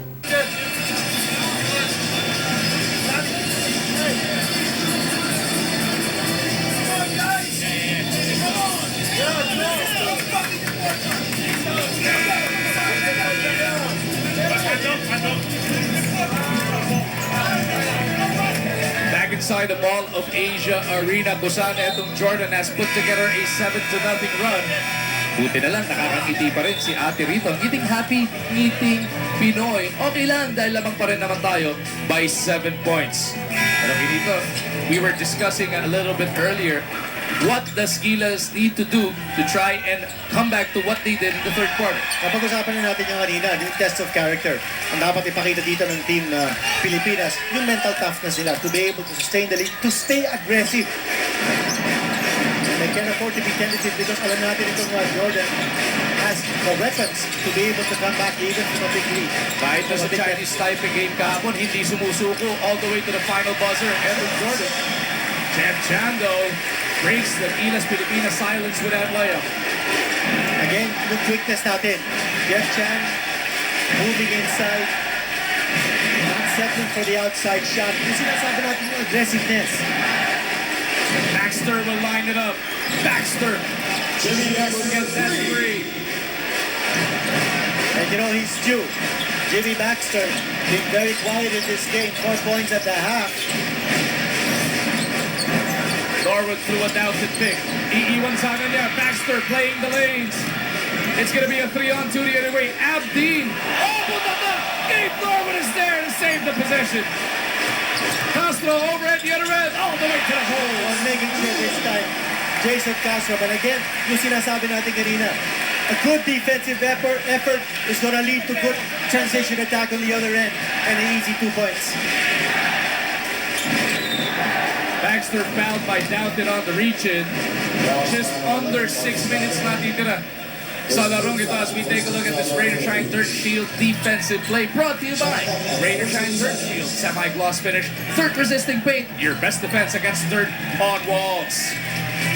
Back inside the Mall of Asia Arena, Busan, etong Jordan has put together a 7-0 run. Buti na lang, nakakangiti pa rin si ate rito. Ngiting happy, ngiting Pinoy. Okay lang dahil lamang pa rin naman tayo by 7 points. Pero dito, we were discussing a little bit earlier, what does Gilas need to do to try and come back to what they did in the third quarter? Napag-usapan na natin yung kanina, yung test of character. Ang dapat ipakita dito ng team na Pilipinas, yung mental toughness nila to be able to sustain the lead, to stay aggressive. They can't afford to be tentative because alam natin itong Jordan has the weapons to be able to come back even from a big lead. Kahit na sa Chinese Taipei game kahapon, hindi sumusuko all the way to the final buzzer. Evan Jordan. Jeff Chando breaks the Gilas Pilipinas silence with that layup. Again, yung quickness natin. Jeff Chan moving inside, not settling for the outside shot. Yung sinasabi natin yung aggressiveness. Baxter will line it up. Baxter. Jimmy will get that three. And you know, he's due. Jimmy Baxter being very quiet in this game. 4 points at the half. Norwood threw a doubted pick. Iiwan sana niya. Baxter playing the lanes. It's going to be a 3-on-2 the other way. Abdeen. Oh, puta! Gabe Norwood is there to save the possession. Castro over at the other end, all the way to the hole. On making sure this time, Jason Castro. But again, yung sinasabi natin kanina, A good defensive effort is going to lead to good transition attack on the other end and an easy 2 points. Baxter fouled by Doughton on the reach-in. Just under 6 minutes natitira sa larong ito as we take a look at this Raider Shine third shield defensive play brought to you by Raider Shine third shield. Semi-gloss finish, third resisting paint, your best defense against third on walls.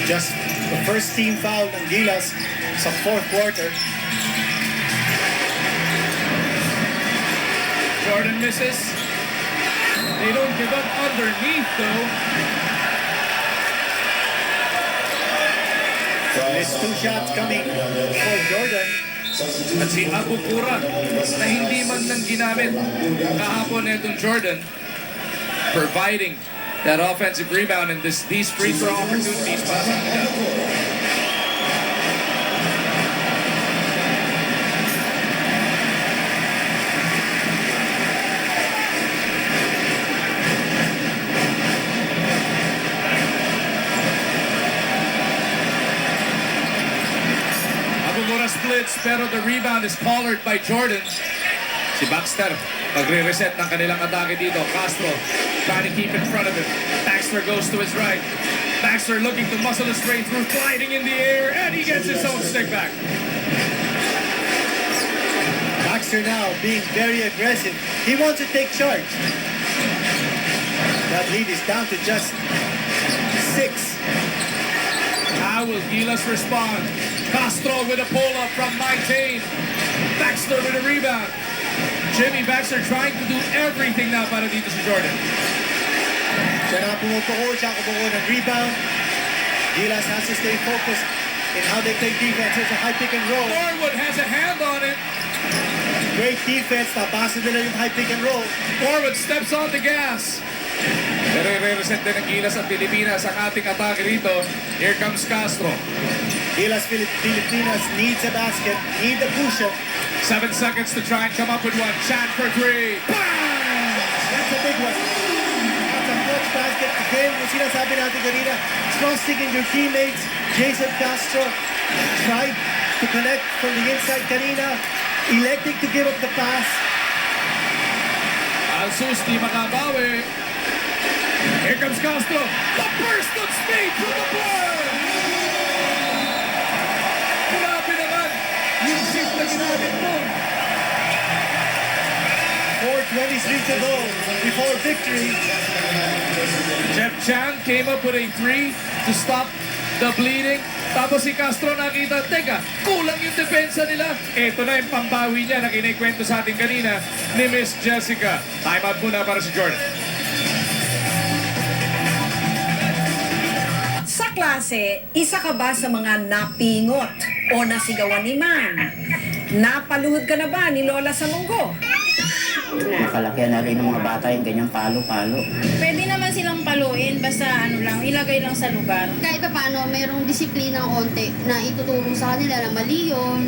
Just the first team foul ng Gilas sa fourth quarter. Jordan misses. They don't give up underneath though. There's 2 shots coming for Jordan. At si Abu Kura na hindi man lang ginamit kahapon itong Jordan, providing that offensive rebound and these free throw opportunities para sa kanila. Splits pero the rebound is collared by Jordan. Si Baxter magre-reset ng kanilang atake dito. Castro trying to keep in front of him. Baxter goes to his right. Baxter looking to muscle his way through, gliding in the air, and he gets his own stick back. Baxter now being very aggressive. He wants to take charge. That lead is down to just 6. How will Gilas respond? Castro with a pull-up from 19. Baxter with a rebound. Jimmy Baxter trying to do everything now para dito si Jordan. Siya na pumupuko, siya kumukuha ng rebound. Gilas has to stay focused in how they play defense. It's a high pick and roll. Norwood has a hand on it. Great defense. Napasa nila yung high pick and roll. Norwood steps on the gas. Pero i-reset din ng Gilas at Pilipinas ang ating atake dito. Here comes Castro. Gilas Pilipinas needs a basket, need a push-up. 7 seconds to try and come up with one. Chad for 3. Bang! That's a big one. That's a clutch basket. Again, yung sinasabi natin kanina, trusting in your teammates. Jason Castro tried to connect from the inside kanina, electing to give up the pass. Alsus di makabawi. Here comes Castro. The burst of speed from the blood. Grabe naman yung shift na ginamit mo. 4:23 to go before victory. Jeff Chan came up with a 3 to stop the bleeding. Tapos si Castro nakita, teka, kulang yung depensa nila. Ito na yung pambawi niya na kinikwento sa atin kanina ni Miss Jessica. Time out muna para si Jordan. Sa klase, isa ka ba sa mga napingot o nasigawan ni Man? Napaluhod ka na ba ni Lola sa munggo? Makalakyan na rin ng mga bata yung ganyang palo-palo. Pwede naman silang paluin, basta ilagay lang sa lugar. Kahit pa paano, mayroong disiplina ng konti na ituturo sa kanila na mali yun.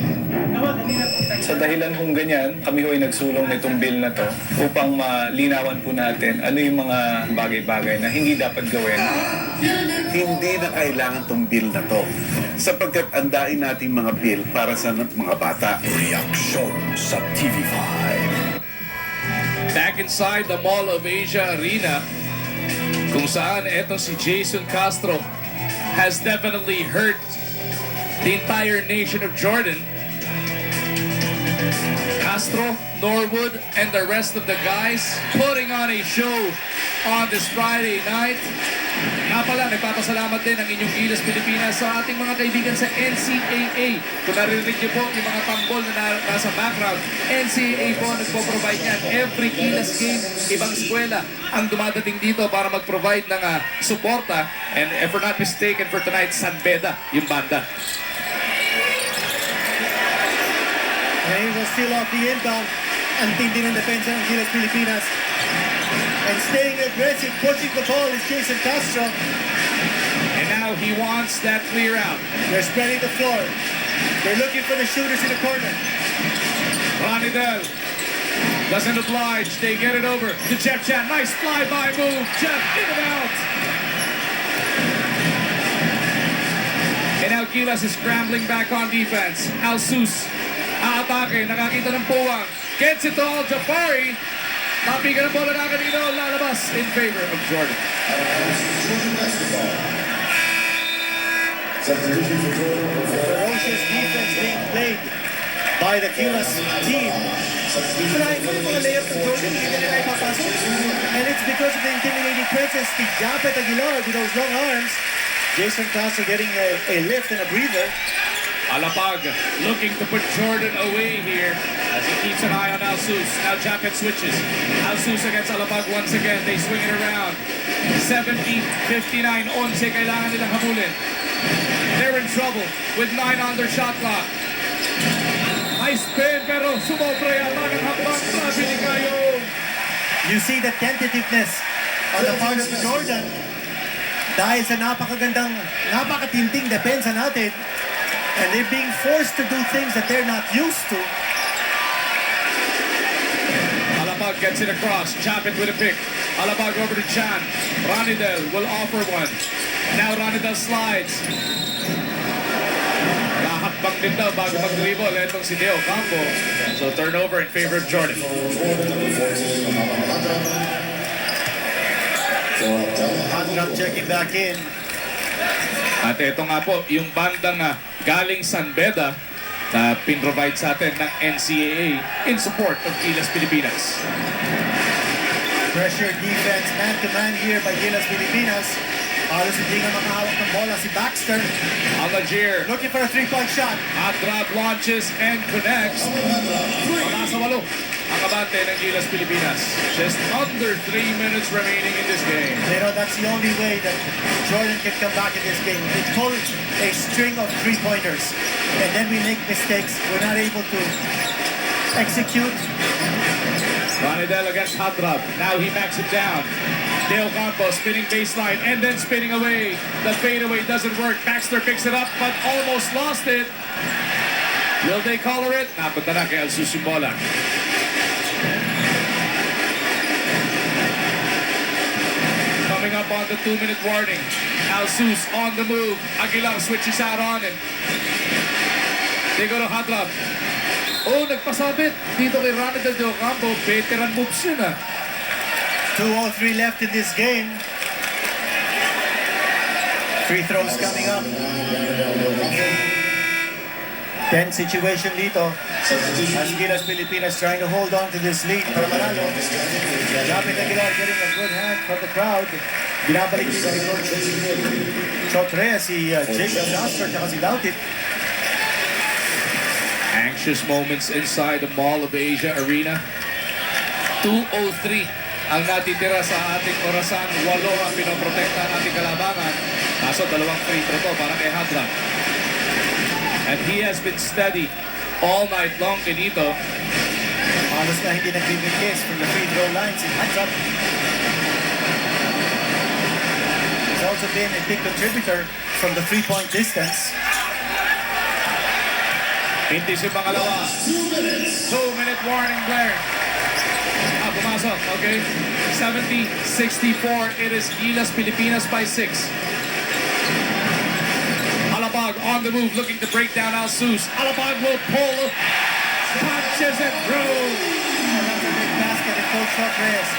Sa dahilan kung ganyan, kami ho'y nagsulong nitong bill na to upang malinawan po natin ano yung mga bagay-bagay na hindi dapat gawin. Hindi na kailangan tong bill na to sapagkat andain natin mga bill para sa mga bata. Reaksyon sa TV5. Back inside the Mall of Asia Arena, kung saan etong si Jason Castro has definitely hurt the entire nation of Jordan. Castro, Norwood, and the rest of the guys putting on a show on this Friday night. Nga pala, nagpapasalamat din ang inyong Gilas Pilipinas sa ating mga kaibigan sa NCAA. Kung narinig niyo po yung mga tambol na nasa background, NCAA po nagpo-provide yan. Every Gilas game, ibang eskwela ang dumadating dito para mag-provide ng suporta. And if we're not mistaken for tonight, San Beda, yung banda. Rangers still off the inbound. Ang tindi ng depensa ng Gilas Pilipinas. And staying aggressive, pushing the ball is Jason Castro. And now he wants that clear out. They're spreading the floor. They're looking for the shooters in the corner. Ronidel doesn't oblige. They get it over to Jeff Chan. Nice flyby move. Jeff in and out. And Now Gilas is scrambling back on defense. Alsus, aatake, nakakita ng puwang. Gets it to Al-Jafari. Napigan ng bola na kanino, lalabas in favor of Jordan. Ferocious defense being played by the Gilas team. Tonight, mga layup ng Jordan, hindi nila ipapasok. And it's because of the intimidating presence ni Japet Aguilar with those long arms. Jason Castro getting a lift and a breather. Alapag looking to put Jordan away here as he keeps an eye on Alsus. Now Japet switches. Alsus against Alapag once again. They swing it around. 70-59. 11 kailangan nilang habulin. They're in trouble with 9 on their shot clock. Nice spin pero sumobra yata ng habang sabi ni Kayo. You see the tentativeness on the part of Jordan dahil sa napakatinting depensa natin, and they're being forced to do things that they're not used to. Alapag gets it across. Chapit with a pick. Alapag over to Chan. Ranidel will offer one. Now Ranidel slides. Kahakbang din daw bago mag-dribble itong si Deo Campo. So turnover in favor of Jordan. Handrop checking back in. At ito nga po, yung bandang galing San Beda na pin-provide sa atin ng NCAA in support of Gilas Pilipinas. Pressure defense, man-to-man here by Gilas Pilipinas. Halos hindi nga makahawak ng bola si Baxter. Alagir looking for a three-point shot. Atrap launches and connects. Mula sa 8 ang kabante ng Gilas Pilipinas. Just under 3 minutes remaining in this game. You know, that's the only way that Jordan can come back in this game. They pull a string of three-pointers and then we make mistakes. We're not able to execute. Ranidel against Hadrab. Now he backs it down. Dale Campo spinning baseline and then spinning away. The fadeaway doesn't work. Baxter picks it up but almost lost it. Will they color it? Napunta na kay Alsus yung bola. Coming up on the 2-minute warning. Alsus on the move. Aguilar switches out on him. They go to Hadrab. Oh, nagpasabit dito kay Ranidel de Ocampo. Veteran moves yun 2:03 left in this game. Free throws coming up. Tense situation dito. As Gilas Pilipinas trying to hold on to this lead para manalo. Japet Aguilar getting a good hand from the crowd. Binabalik dito ni Coach Chotre, si Jacob Nasser, at si Dautit. Anxious moments inside the Mall of Asia Arena. 2:03 ang natitira sa ating orasan. 8 ang pinoprotekta ng ating kalabangan. Kaso 2 free throw to para kay Hadrab. And he has been steady all night long dito. Halos na hindi nagbibigis from the free throw line si Hadrab. He's also been a big contributor from the three-point distance. Hindi si pangalawa. 2-minute warning Blair. Pumasok. Okay. 70-64. It is Gilas Pilipinas by 6. Alapag on the move looking to break down Alsus. Alapag will pull. Punches and throws. That's a big basket of Coach Rodriguez.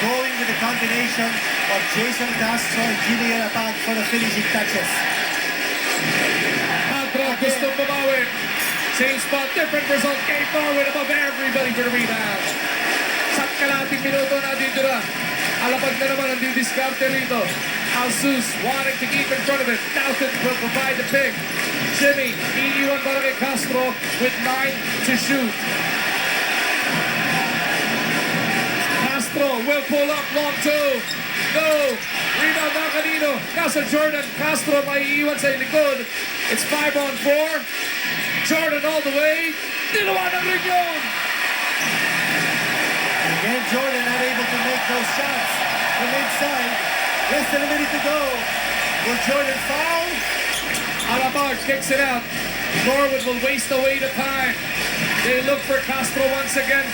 Going with the combination of Jason Castro and Jimmy Alapag for the finishing touches. Hadra gusto bumawi. Same spot, different result. Kate Norwood above everybody for the rebound. Sa kalating minuto na ditira. Alapag na naman ang didiskarte rito. Alsus wanting to keep in front of it. Doughton will provide the pick. Jimmy, iiwan para kay Castro with 9 to shoot. Castro will pull up long 2. No! Rebound na kanino. Nasa Jordan. Castro may iiwan sa likod. It's 5-on-4. Jordan all the way. Dinawa ng ring yun. Again, Jordan not able to make those shots from inside. Less than a minute to go. Will Jordan foul? Alapag kicks it out. Norwood will waste away the time. They look for Castro once again.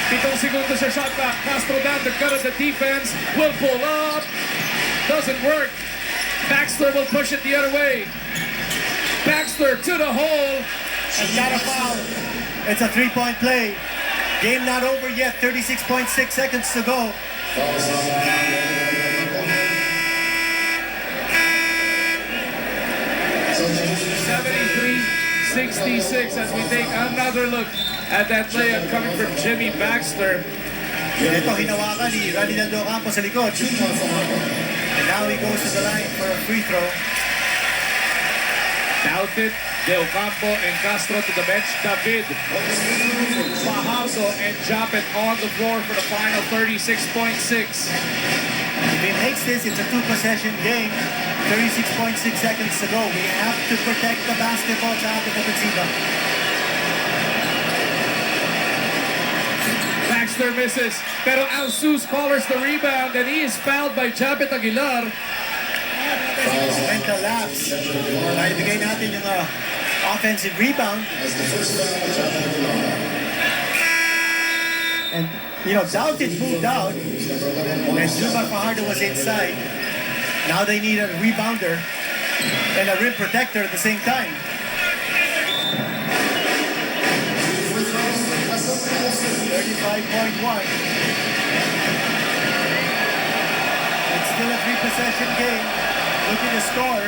7 segundos sa shot clock. Castro down the gut of the defense. Will pull up. Doesn't work. Baxter will push it the other way. Baxter to the hole. And got a foul. It's a three-point play. Game not over yet. 36.6 seconds to go. 73-66 as we take another look at that layup coming from Jimmy Baxter. Ito, hinawakan ni Randy Ocampo sa likod. And now he goes to the line for a free throw. Doughted, De Ocampo, and Castro to the bench. David, Fajardo, and Japet on the floor for the final 36.6. If he makes this, it's a two-possession game. 36.6 seconds to go. We have to protect the basketball sa ating ofensiba. Baxter misses, pero Alsus collars the rebound, and he is fouled by Japet Aguilar. Mental lapse. Naibigay natin yung offensive rebound. And, you know, Doughted moved out. And Jumar Fajardo was inside. Now they need a rebounder and a rim protector at the same time. .1. It's still a three-possession game. Looking to score.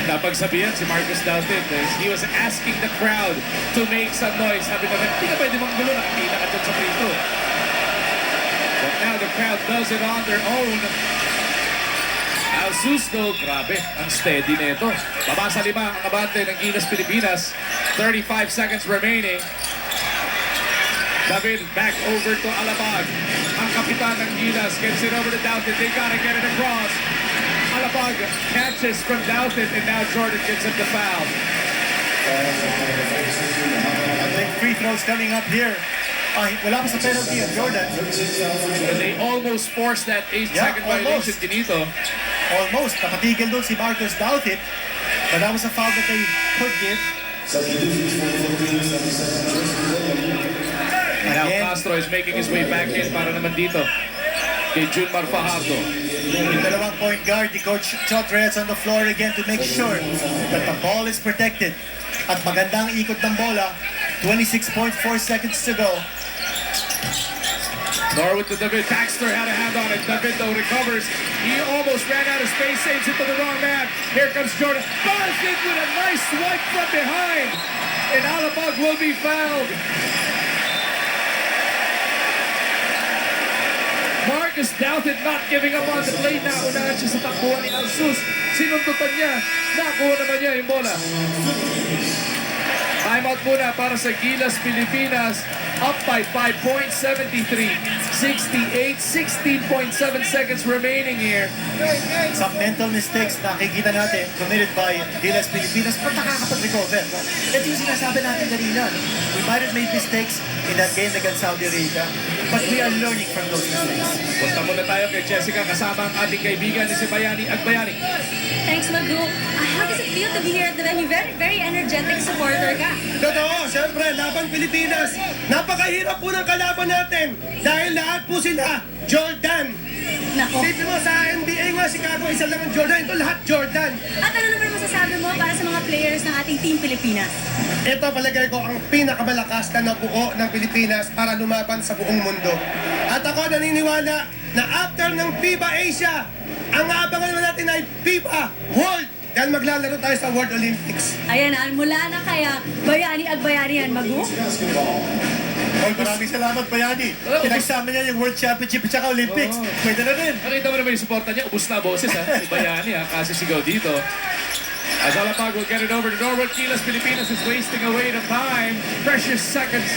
Napagsabihan si Marcus Doughted as he was asking the crowd to make some noise. Sabi naman, hindi ka pwede manggulo, nakikita ka dyan sa free throw. But now the crowd does it on their own. Alsus though, grabe, ang steady nito. Baba sa 5 ang abante ng Gilas Pilipinas. 35 seconds remaining. David back over to Alabag. Ang kapitan ng Gilas gets it over to Doughted. They gotta get it across. Alabag catches from Doughted, and now Jordan gets him the foul. I think free throws coming up here. Wala pa sa penalty ang Jordan. And they almost forced that 8-second violation, Dinito. Almost. Nakatigil doon si Marcus Doughted. But that was a foul that they could give. Now Castro is making his way back in para naman dito kay Junmar Fajardo. Yung dalawang point guard, the coach Chot Reyes on the floor again to make sure that the ball is protected. At magandang ikot ng bola. 26.4 seconds to go. Norwood to David. Baxter had a hand on it. David though recovers. He almost ran out of space. Saves it to the wrong man. Here comes Jordan. Buzzed it with a nice swipe from behind. And Alabag will be fouled. Marcus Doughted not giving up on the play. Naunahan siya sa takbuhan ni Alsus. Sinuntutan niya. Nakuha naman niya yung bola. Timeout muna para sa Gilas Pilipinas. Up by 5 points, 73-68, 16.7 seconds remaining here. Some mental mistakes nakikita natin committed by Gilas Pilipinas but nakakapag-recover. Ito yung sinasabi natin kanina. We might have made mistakes in that game against Saudi Arabia, but we are learning from those mistakes. Punta muna tayo kay Jessica kasama ang ating kaibigan ni si Bayani Agbayani. Thanks, Magdu. How does it feel to be here at the venue? Very, very energetic supporter ka. Totoo, siyempre, laban Pilipinas. Napakahirap po ng kalaban natin dahil lahat po sila Jordan. Nako. Sipin mo sa NBA nga, Chicago, isa lang ang Jordan. Ito lahat Jordan. At ano naman masasabi mo para sa mga players ng ating Team Pilipinas? Ito palagay ko ang pinakamalakas na nabuo ng Pilipinas para lumaban sa buong mundo. At ako naniniwala na after ng Fiba Asia, ang aabangan naman natin ay Fiba World. Dahil maglalaro tayo sa World Olympics. Ayan na, mula na kaya Bayani Agbayani yan, Magu? Oh, maraming salamat, Bayani. Pinagsama niya yung World Championship at saka Olympics. Pwede na rin. Nakita mo naman yung suporta niya, ubus na boses ha. Si Bayani ha, kasi sigaw dito. As Alapag will get it over to Norwood. Gilas Pilipinas is wasting away the time. Precious seconds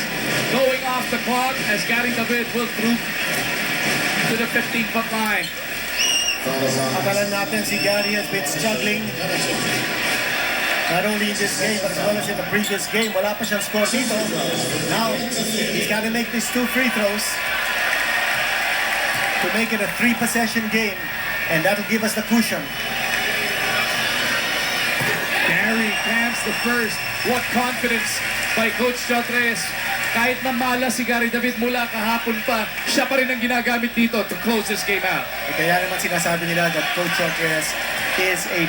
going off the clock as Gary David will through to the 15-foot line. Akalan natin si Gary has been struggling. Not only in this game, but as well as in the previous game. Wala pa siyang score dito. Now, he's got to make these 2 free throws to make it a 3-possession game. And that'll give us the cushion. Gary clamps the first. What confidence by Coach Chotres. Kahit na malas si Gary David mula kahapon pa, siya pa rin ang ginagamit dito to close this game out. Kaya naman sinasabi nila that Coach Chotres is a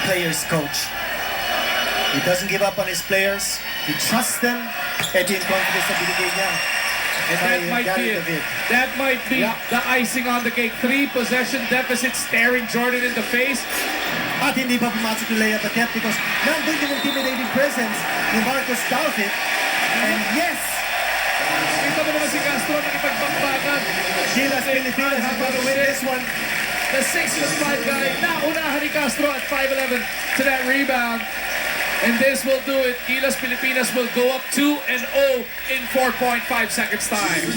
players coach. He doesn't give up on his players. He trusts them. Ito yung confidence na binigay niya. And That might be Gary it. David. That might be the icing on the cake. 3 possession deficit staring Jordan in the face. At hindi pa pumasok yung layup attempt because nandun yung intimidating presence ni Marcus Dalvin. And yes! Kita mo naman si Castro nakipagbakbakan. Gilas Pilipinas is going to win this one. The 6'5" guy, naunahan ni Castro at 5'11" to that rebound. And this will do it. Gilas Pilipinas will go up 2-0 in 4.5 seconds time.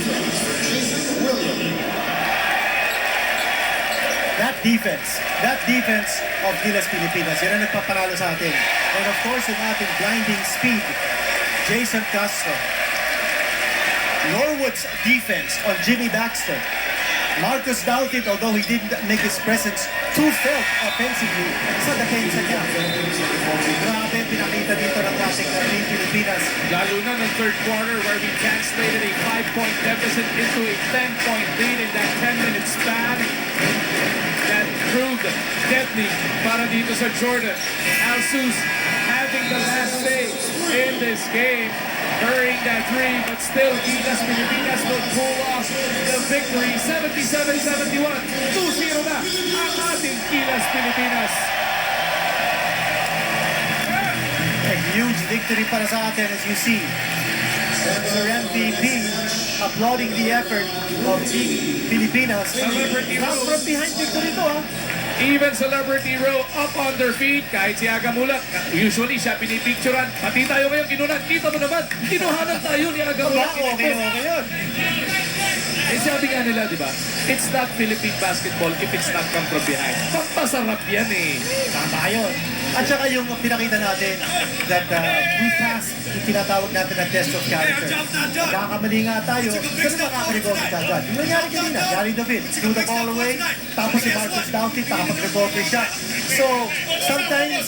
That defense of Gilas Pilipinas, yan ang nagpapanalo sa atin. And of course, yung ating blinding speed, Jason Castro. Norwood's defense on Jimmy Baxter. Marcus Dalvin, although he didn't make his presence too felt offensively sa depensa niya. Grabe, pinakita dito ng ating Team Pilipinas. Lalo na ng third quarter where we translated a 5-point deficit into a 10-point lead in that 10-minute span. That proved deadly para dito sa Jordan. Alsus having the last say in this game. Burying that 3, but still Gilas Pilipinas will pull off the victory. 77-71. 2-0 na ang ating Gilas Pilipinas. A huge victory para sa atin, as you see. Sir MVP applauding the effort of Team Pilipinas. Come from behind victory to, ha? Even Celebrity Row up on their feet. Kahit si Agamulat, usually siya pinipicturan. Pati tayo ngayon kinunan. Kita mo naman, kinuhanan tayo ni Agamulat. Okay yun. Eh sabi nga nila, di ba? It's not Philippine basketball if it's not come from behind. Pampasarap yan eh. Tama yun. At saka yung pinakita natin that we passed yung tinatawag natin na test of character. Nakakamali nga tayo, pero nakaka-recover ka agad. Yung nangyari kanina, Gary David, threw the ball away, tapos si Marcus Dalvin, nakapag-recover siya. So, sometimes,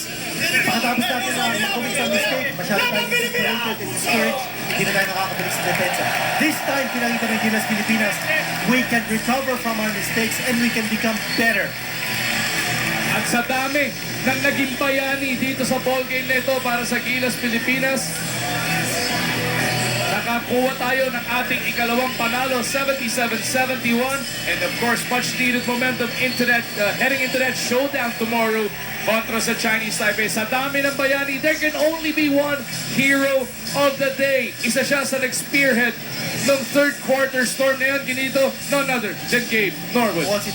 pagkatapos natin na commit some mistake, masyado tayong disappointed and discouraged, hindi na tayo nakakabalik sa depensa. This time, pinakita ng Gilas Pilipinas, we can recover from our mistakes and we can become better. At sa dami ng naging bayani dito sa ballgame na ito para sa Gilas Pilipinas, nakakuha tayo ng ating ikalawang panalo, 77-71. And of course, much needed momentum into that, heading into that showdown tomorrow kontra sa Chinese Taipei. Sa dami ng bayani, there can only be one hero of the day. Isa siya sa nag-spearhead ng third quarter storm na yun. Ginito, none other than Gabe Norwood. Well, si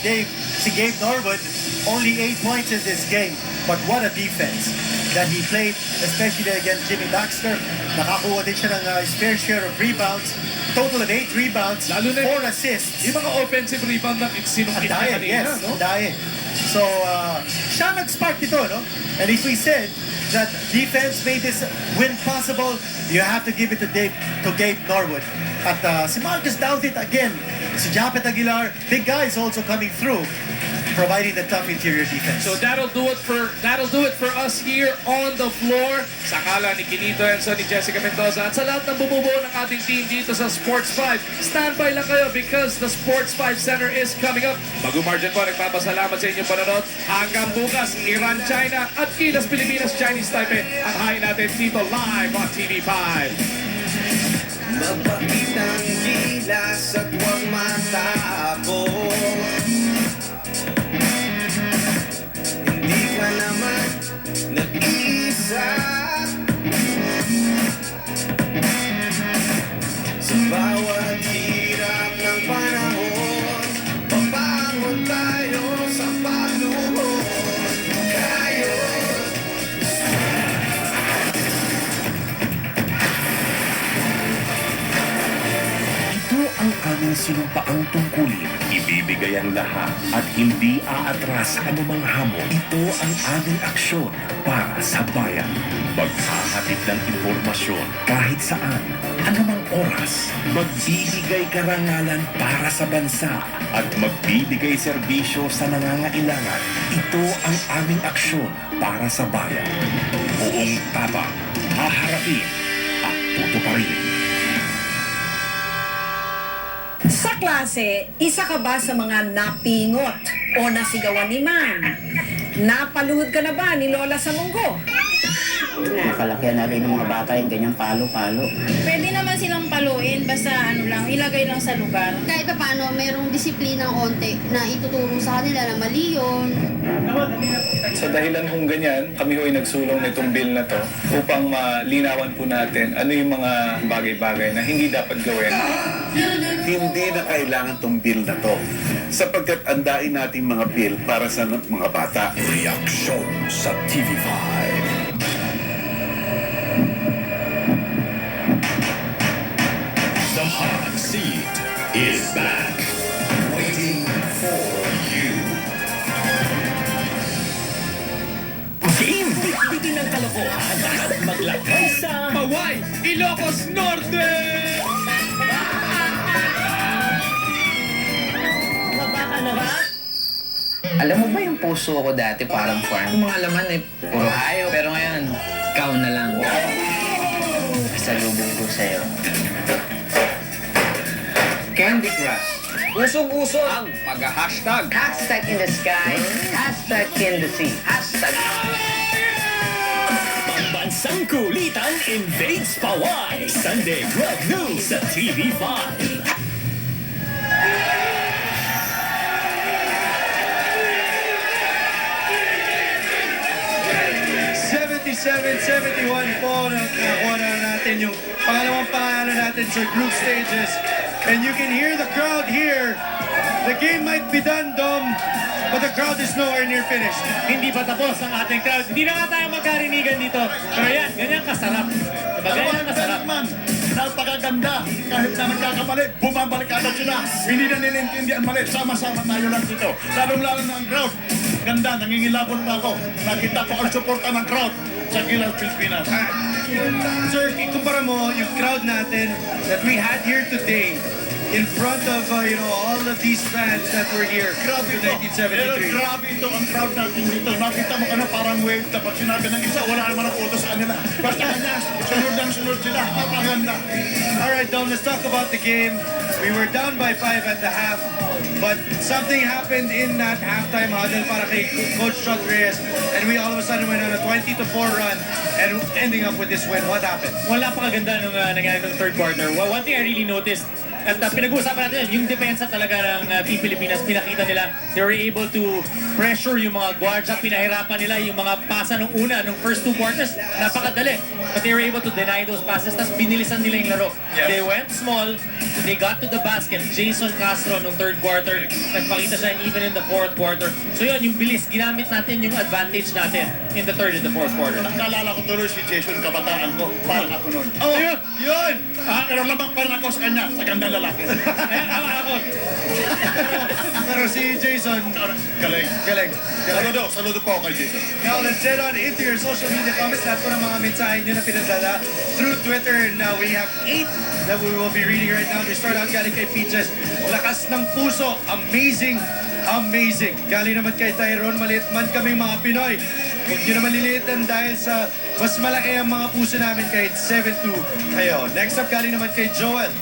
Gabe Norwood, only 8 points in this game. But what a defense that he played, especially against Jimmy Baxter. Nakakuha din siya ng his fair share of rebounds. Total of 8 rebounds, 4 assists. Yung mga offensive rebound na sinungkit na kanina, yes, no? Dahil. So, siya nag-spark dito, no? And if we said that defense made this win possible, you have to give it to Gabe Norwood. At si Marcus Dalvin again, si Japet Aguilar, big guys also coming through, providing the tough interior defense. So that'll do it for us here on the floor. Sa kala ni Quinito Enzo, ni Jessica Mendoza, at sa lahat ng bumubuo ng ating team dito sa Sports 5. Standby lang kayo because the Sports 5 Center is coming up. Mag-umargin po, nagpapasalamat sa inyong panonood. Hanggang bukas, Iran, China at Gilas Pilipinas, Chinese Taipei. Ang hain natin dito live on TV5. Mapakitang gilas at huwag matapos. Hindi ka naman nag-iisa. Sa bawat hirap ng panahon, pabangon tayo sa pagluhod. Kayo ang aming sinumpaang tungkulin. Ibibigay ang lahat at hindi aatras anumang hamon. Ito ang aming aksyon para sa bayan. Maghahatid ng impormasyon kahit saan, anumang oras. Magbibigay karangalan para sa bansa at magbibigay serbisyo sa nangangailangan. Ito ang aming aksyon para sa bayan. Buong tapang, haharapin at tutuparin. Sa klase, isa ka ba sa mga napingot o nasigawan ni Ma'am? Napaluhod ka na ba ni Lola sa munggo? Makalakihan na rin ng mga bata yung ganyang palo-palo. Pwede naman silang paluin, basta ilagay lang sa lugar. Kahit pa paano, mayroong disiplinang konti na ituturo sa kanila na mali yun. Sa dahilan kung ganyan, kami ho'y nagsulong nitong bill na to upang malinawan po natin ano yung mga bagay-bagay na hindi dapat gawin. Hindi na kailangan tong bill na to. Sapagkat andain natin mga bill para sa mga bata. Reaksyon sa TV5. The hot seat is back, waiting for you. Game bitbitin ng kalokohan at maglakay sa Paway, Ilocos Norte! Mabaka na ba? Alam mo ba yung puso ko dati parang farm? Yung mga laman puro hayo. Pero ngayon, ikaw na lang. Pasalubong ko sa'yo. Candy Crush. Usog-usog ang pag-hashtag. Hashtag in the sky, hashtag in the sea, hashtag... Pambansang kulitan invades Paway. Sunday Club News sa TV5. 77-71 po nakakuha na natin yung pangalawang pangalan natin sa group stages. And you can hear the crowd here. The game might be done, Dom, but the crowd is nowhere near finished. Hindi pa tapos ang ating crowd. Hindi na nga tayo magkarinigan dito. Pero yan, ganyan kasarap. Diba, ganyan kasarap. Napakaganda. Kahit na nagkakamali, bumabalik agad sila. Hindi na nilintindihan mali. Sama-sama tayo lang dito. Lalong-lalo na ang crowd. Ganda, nangingilabot na ako. Nakita ko ang suporta ng crowd sa Gilas, Pilipinas. Sir, ikumpara mo yung crowd natin that we had here today in front of all of these fans that were here Grabe in ito. Pero 1973. grabe ito ang crowd natin dito. Nakita mo ka na parang wave. Dapat sinabi ng isa, wala naman ang utos sa kanila. Basta kanya, sunod sila. Napaganda. Alright, Dom, let's talk about the game. We were down by 5 at the half, but something happened in that halftime huddle para kay Coach Chuck Reyes, and we all of a sudden went on a 20-4 run and ending up with this win. What happened? Wala pa kaganda nung nangyari nung third quarter. Well, one thing I really noticed, at pinag-uusapan natin yung depensa talaga ng Team Pilipinas, pinakita nila, they were able to pressure yung mga guards at pinahirapan nila yung mga pasa nung una, nung first 2 quarters, napakadali. But they were able to deny those passes, tapos binilisan nila yung laro. Yes. They went small, they got to the basket. Jason Castro nung third quarter, nagpakita siya even in the fourth quarter. So yun, yung bilis, ginamit natin yung advantage natin in the third and the fourth quarter. Naalala ko tuloy si Jason, kabataan ko. Parang ako nun. Oh, yun! Pero lamang pa rin ako sa kanya, sa gandang lalaki. Ako. Pero si Jason, Galing. galing. Saludo po kay Jason. Now, let's head on into your social media comments. Lahat po ng mga mensahe nyo na pinadala through Twitter. Now, we have 8 that we will be reading right now. We start out galing kay Peaches. Lakas ng puso. Amazing. Amazing. Galing naman kay Tyrone. Maliit man kami mga Pinoy. Huwag nyo naman liliitan dahil sa mas malaki ang mga puso namin kahit 7-2. Ayo. Next up, galing naman kay Joel.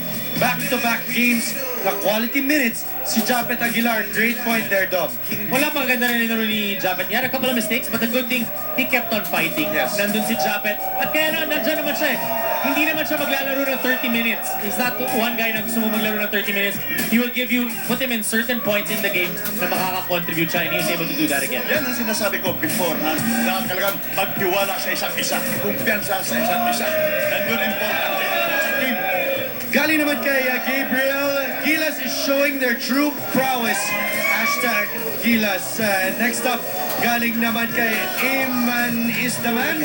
Back-to-back games na quality minutes. Si Japet Aguilar, great point there, Dom. Wala pang ganda na nilaro ni Japet. He had a couple of mistakes, but the good thing, he kept on fighting. Yes. Nandun si Japet. At kaya nandyan naman siya. Hindi naman siya maglalaro ng 30 minutes. He's not one guy na gusto mo maglaro ng 30 minutes. He will give you, put him in certain points in the game na makaka-contribute siya, and he was able to do that again. Yan ang sinasabi ko before, na talagang magtiwala sa isa't isa, kumpiyansa sa isa't isa. And yun importante sa team. Galing naman kay Gabriel, Gilas is showing their true prowess. Hashtag Gilas. Next up, galing naman kay Iman is the man.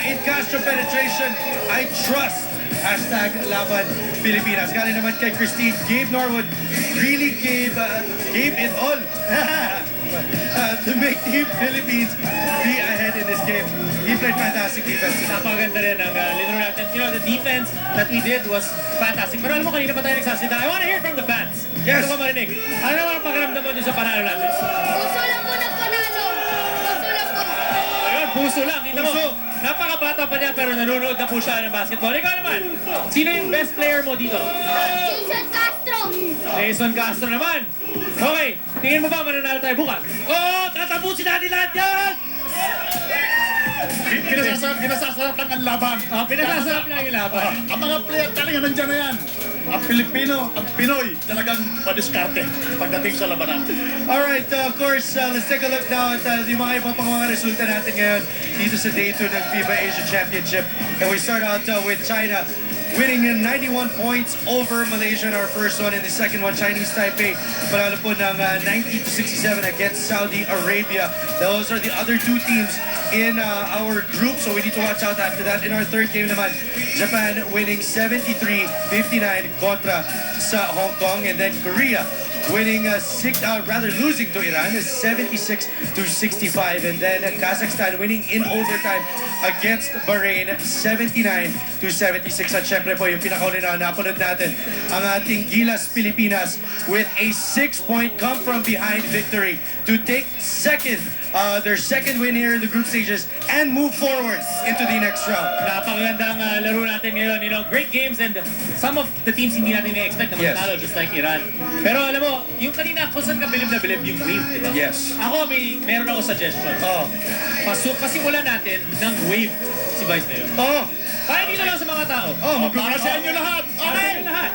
In Castro penetration, I trust. Hashtag Laban Pilipinas. Galing naman kay Christine, Gabe Norwood really gave it all to make Team Philippines be ahead in this game. He played fantastic defense. Napakaganda rin ang linaro natin. You know, the defense that we did was fantastic. Pero alam mo, kanina pa tayo nagsasalita. I want to hear from the fans. Yes. Gusto ko marinig. Ano naman ang pakiramdam mo dun sa panalo natin? Puso lang po nagpanalo. Puso lang po. Ayun, puso lang. Kita mo, napakabata pa niya pero nanonood na po siya ng basketball. Ikaw naman, sino yung best player mo dito? Jason Castro. Jason Castro naman. Okay, tingin mo ba mananalo tayo bukas? Oo, Kakatapusin natin lahat yan! Pinasasarap lang ang laban. Pinasasarap lang yung laban. Ang mga player talaga nandiyan na yan. Ang Pilipino, ang Pinoy, talagang madiskarte pagdating sa labanan. Alright, of course, let's take a look now at yung mga ibang pang mga resulta natin ngayon dito sa Day 2 ng FIBA Asia Championship. And we start out with China winning 91 points over Malaysia in our first one. In the second one, Chinese Taipei panalo po ng 90-67 against Saudi Arabia. Those are the other two teams in our group, so we need to watch out after that. In our third game naman, Japan winning 73-59 kontra sa Hong Kong, and then Korea winning losing to Iran 76-65, and then Kazakhstan winning in overtime against Bahrain 79-76. At syempre po yung pinakauli na napanood natin ang ating Gilas Pilipinas with a 6-point come from behind victory to take their second win here in the group stages and move forward into the next round. Napakagandang laro natin ngayon. You know, great games, and some of the teams hindi natin na-expect na manalo, just like Iran. Pero alam mo, yung kanina kung saan ka bilib na bilib yung wave, di ba? Yes. Ako, meron ako suggestion. Pasimulan natin ng wave si Vice na yun. Para hindi na lang sa mga tao. Magkakasiyan nyo lahat. Okay. Lahat.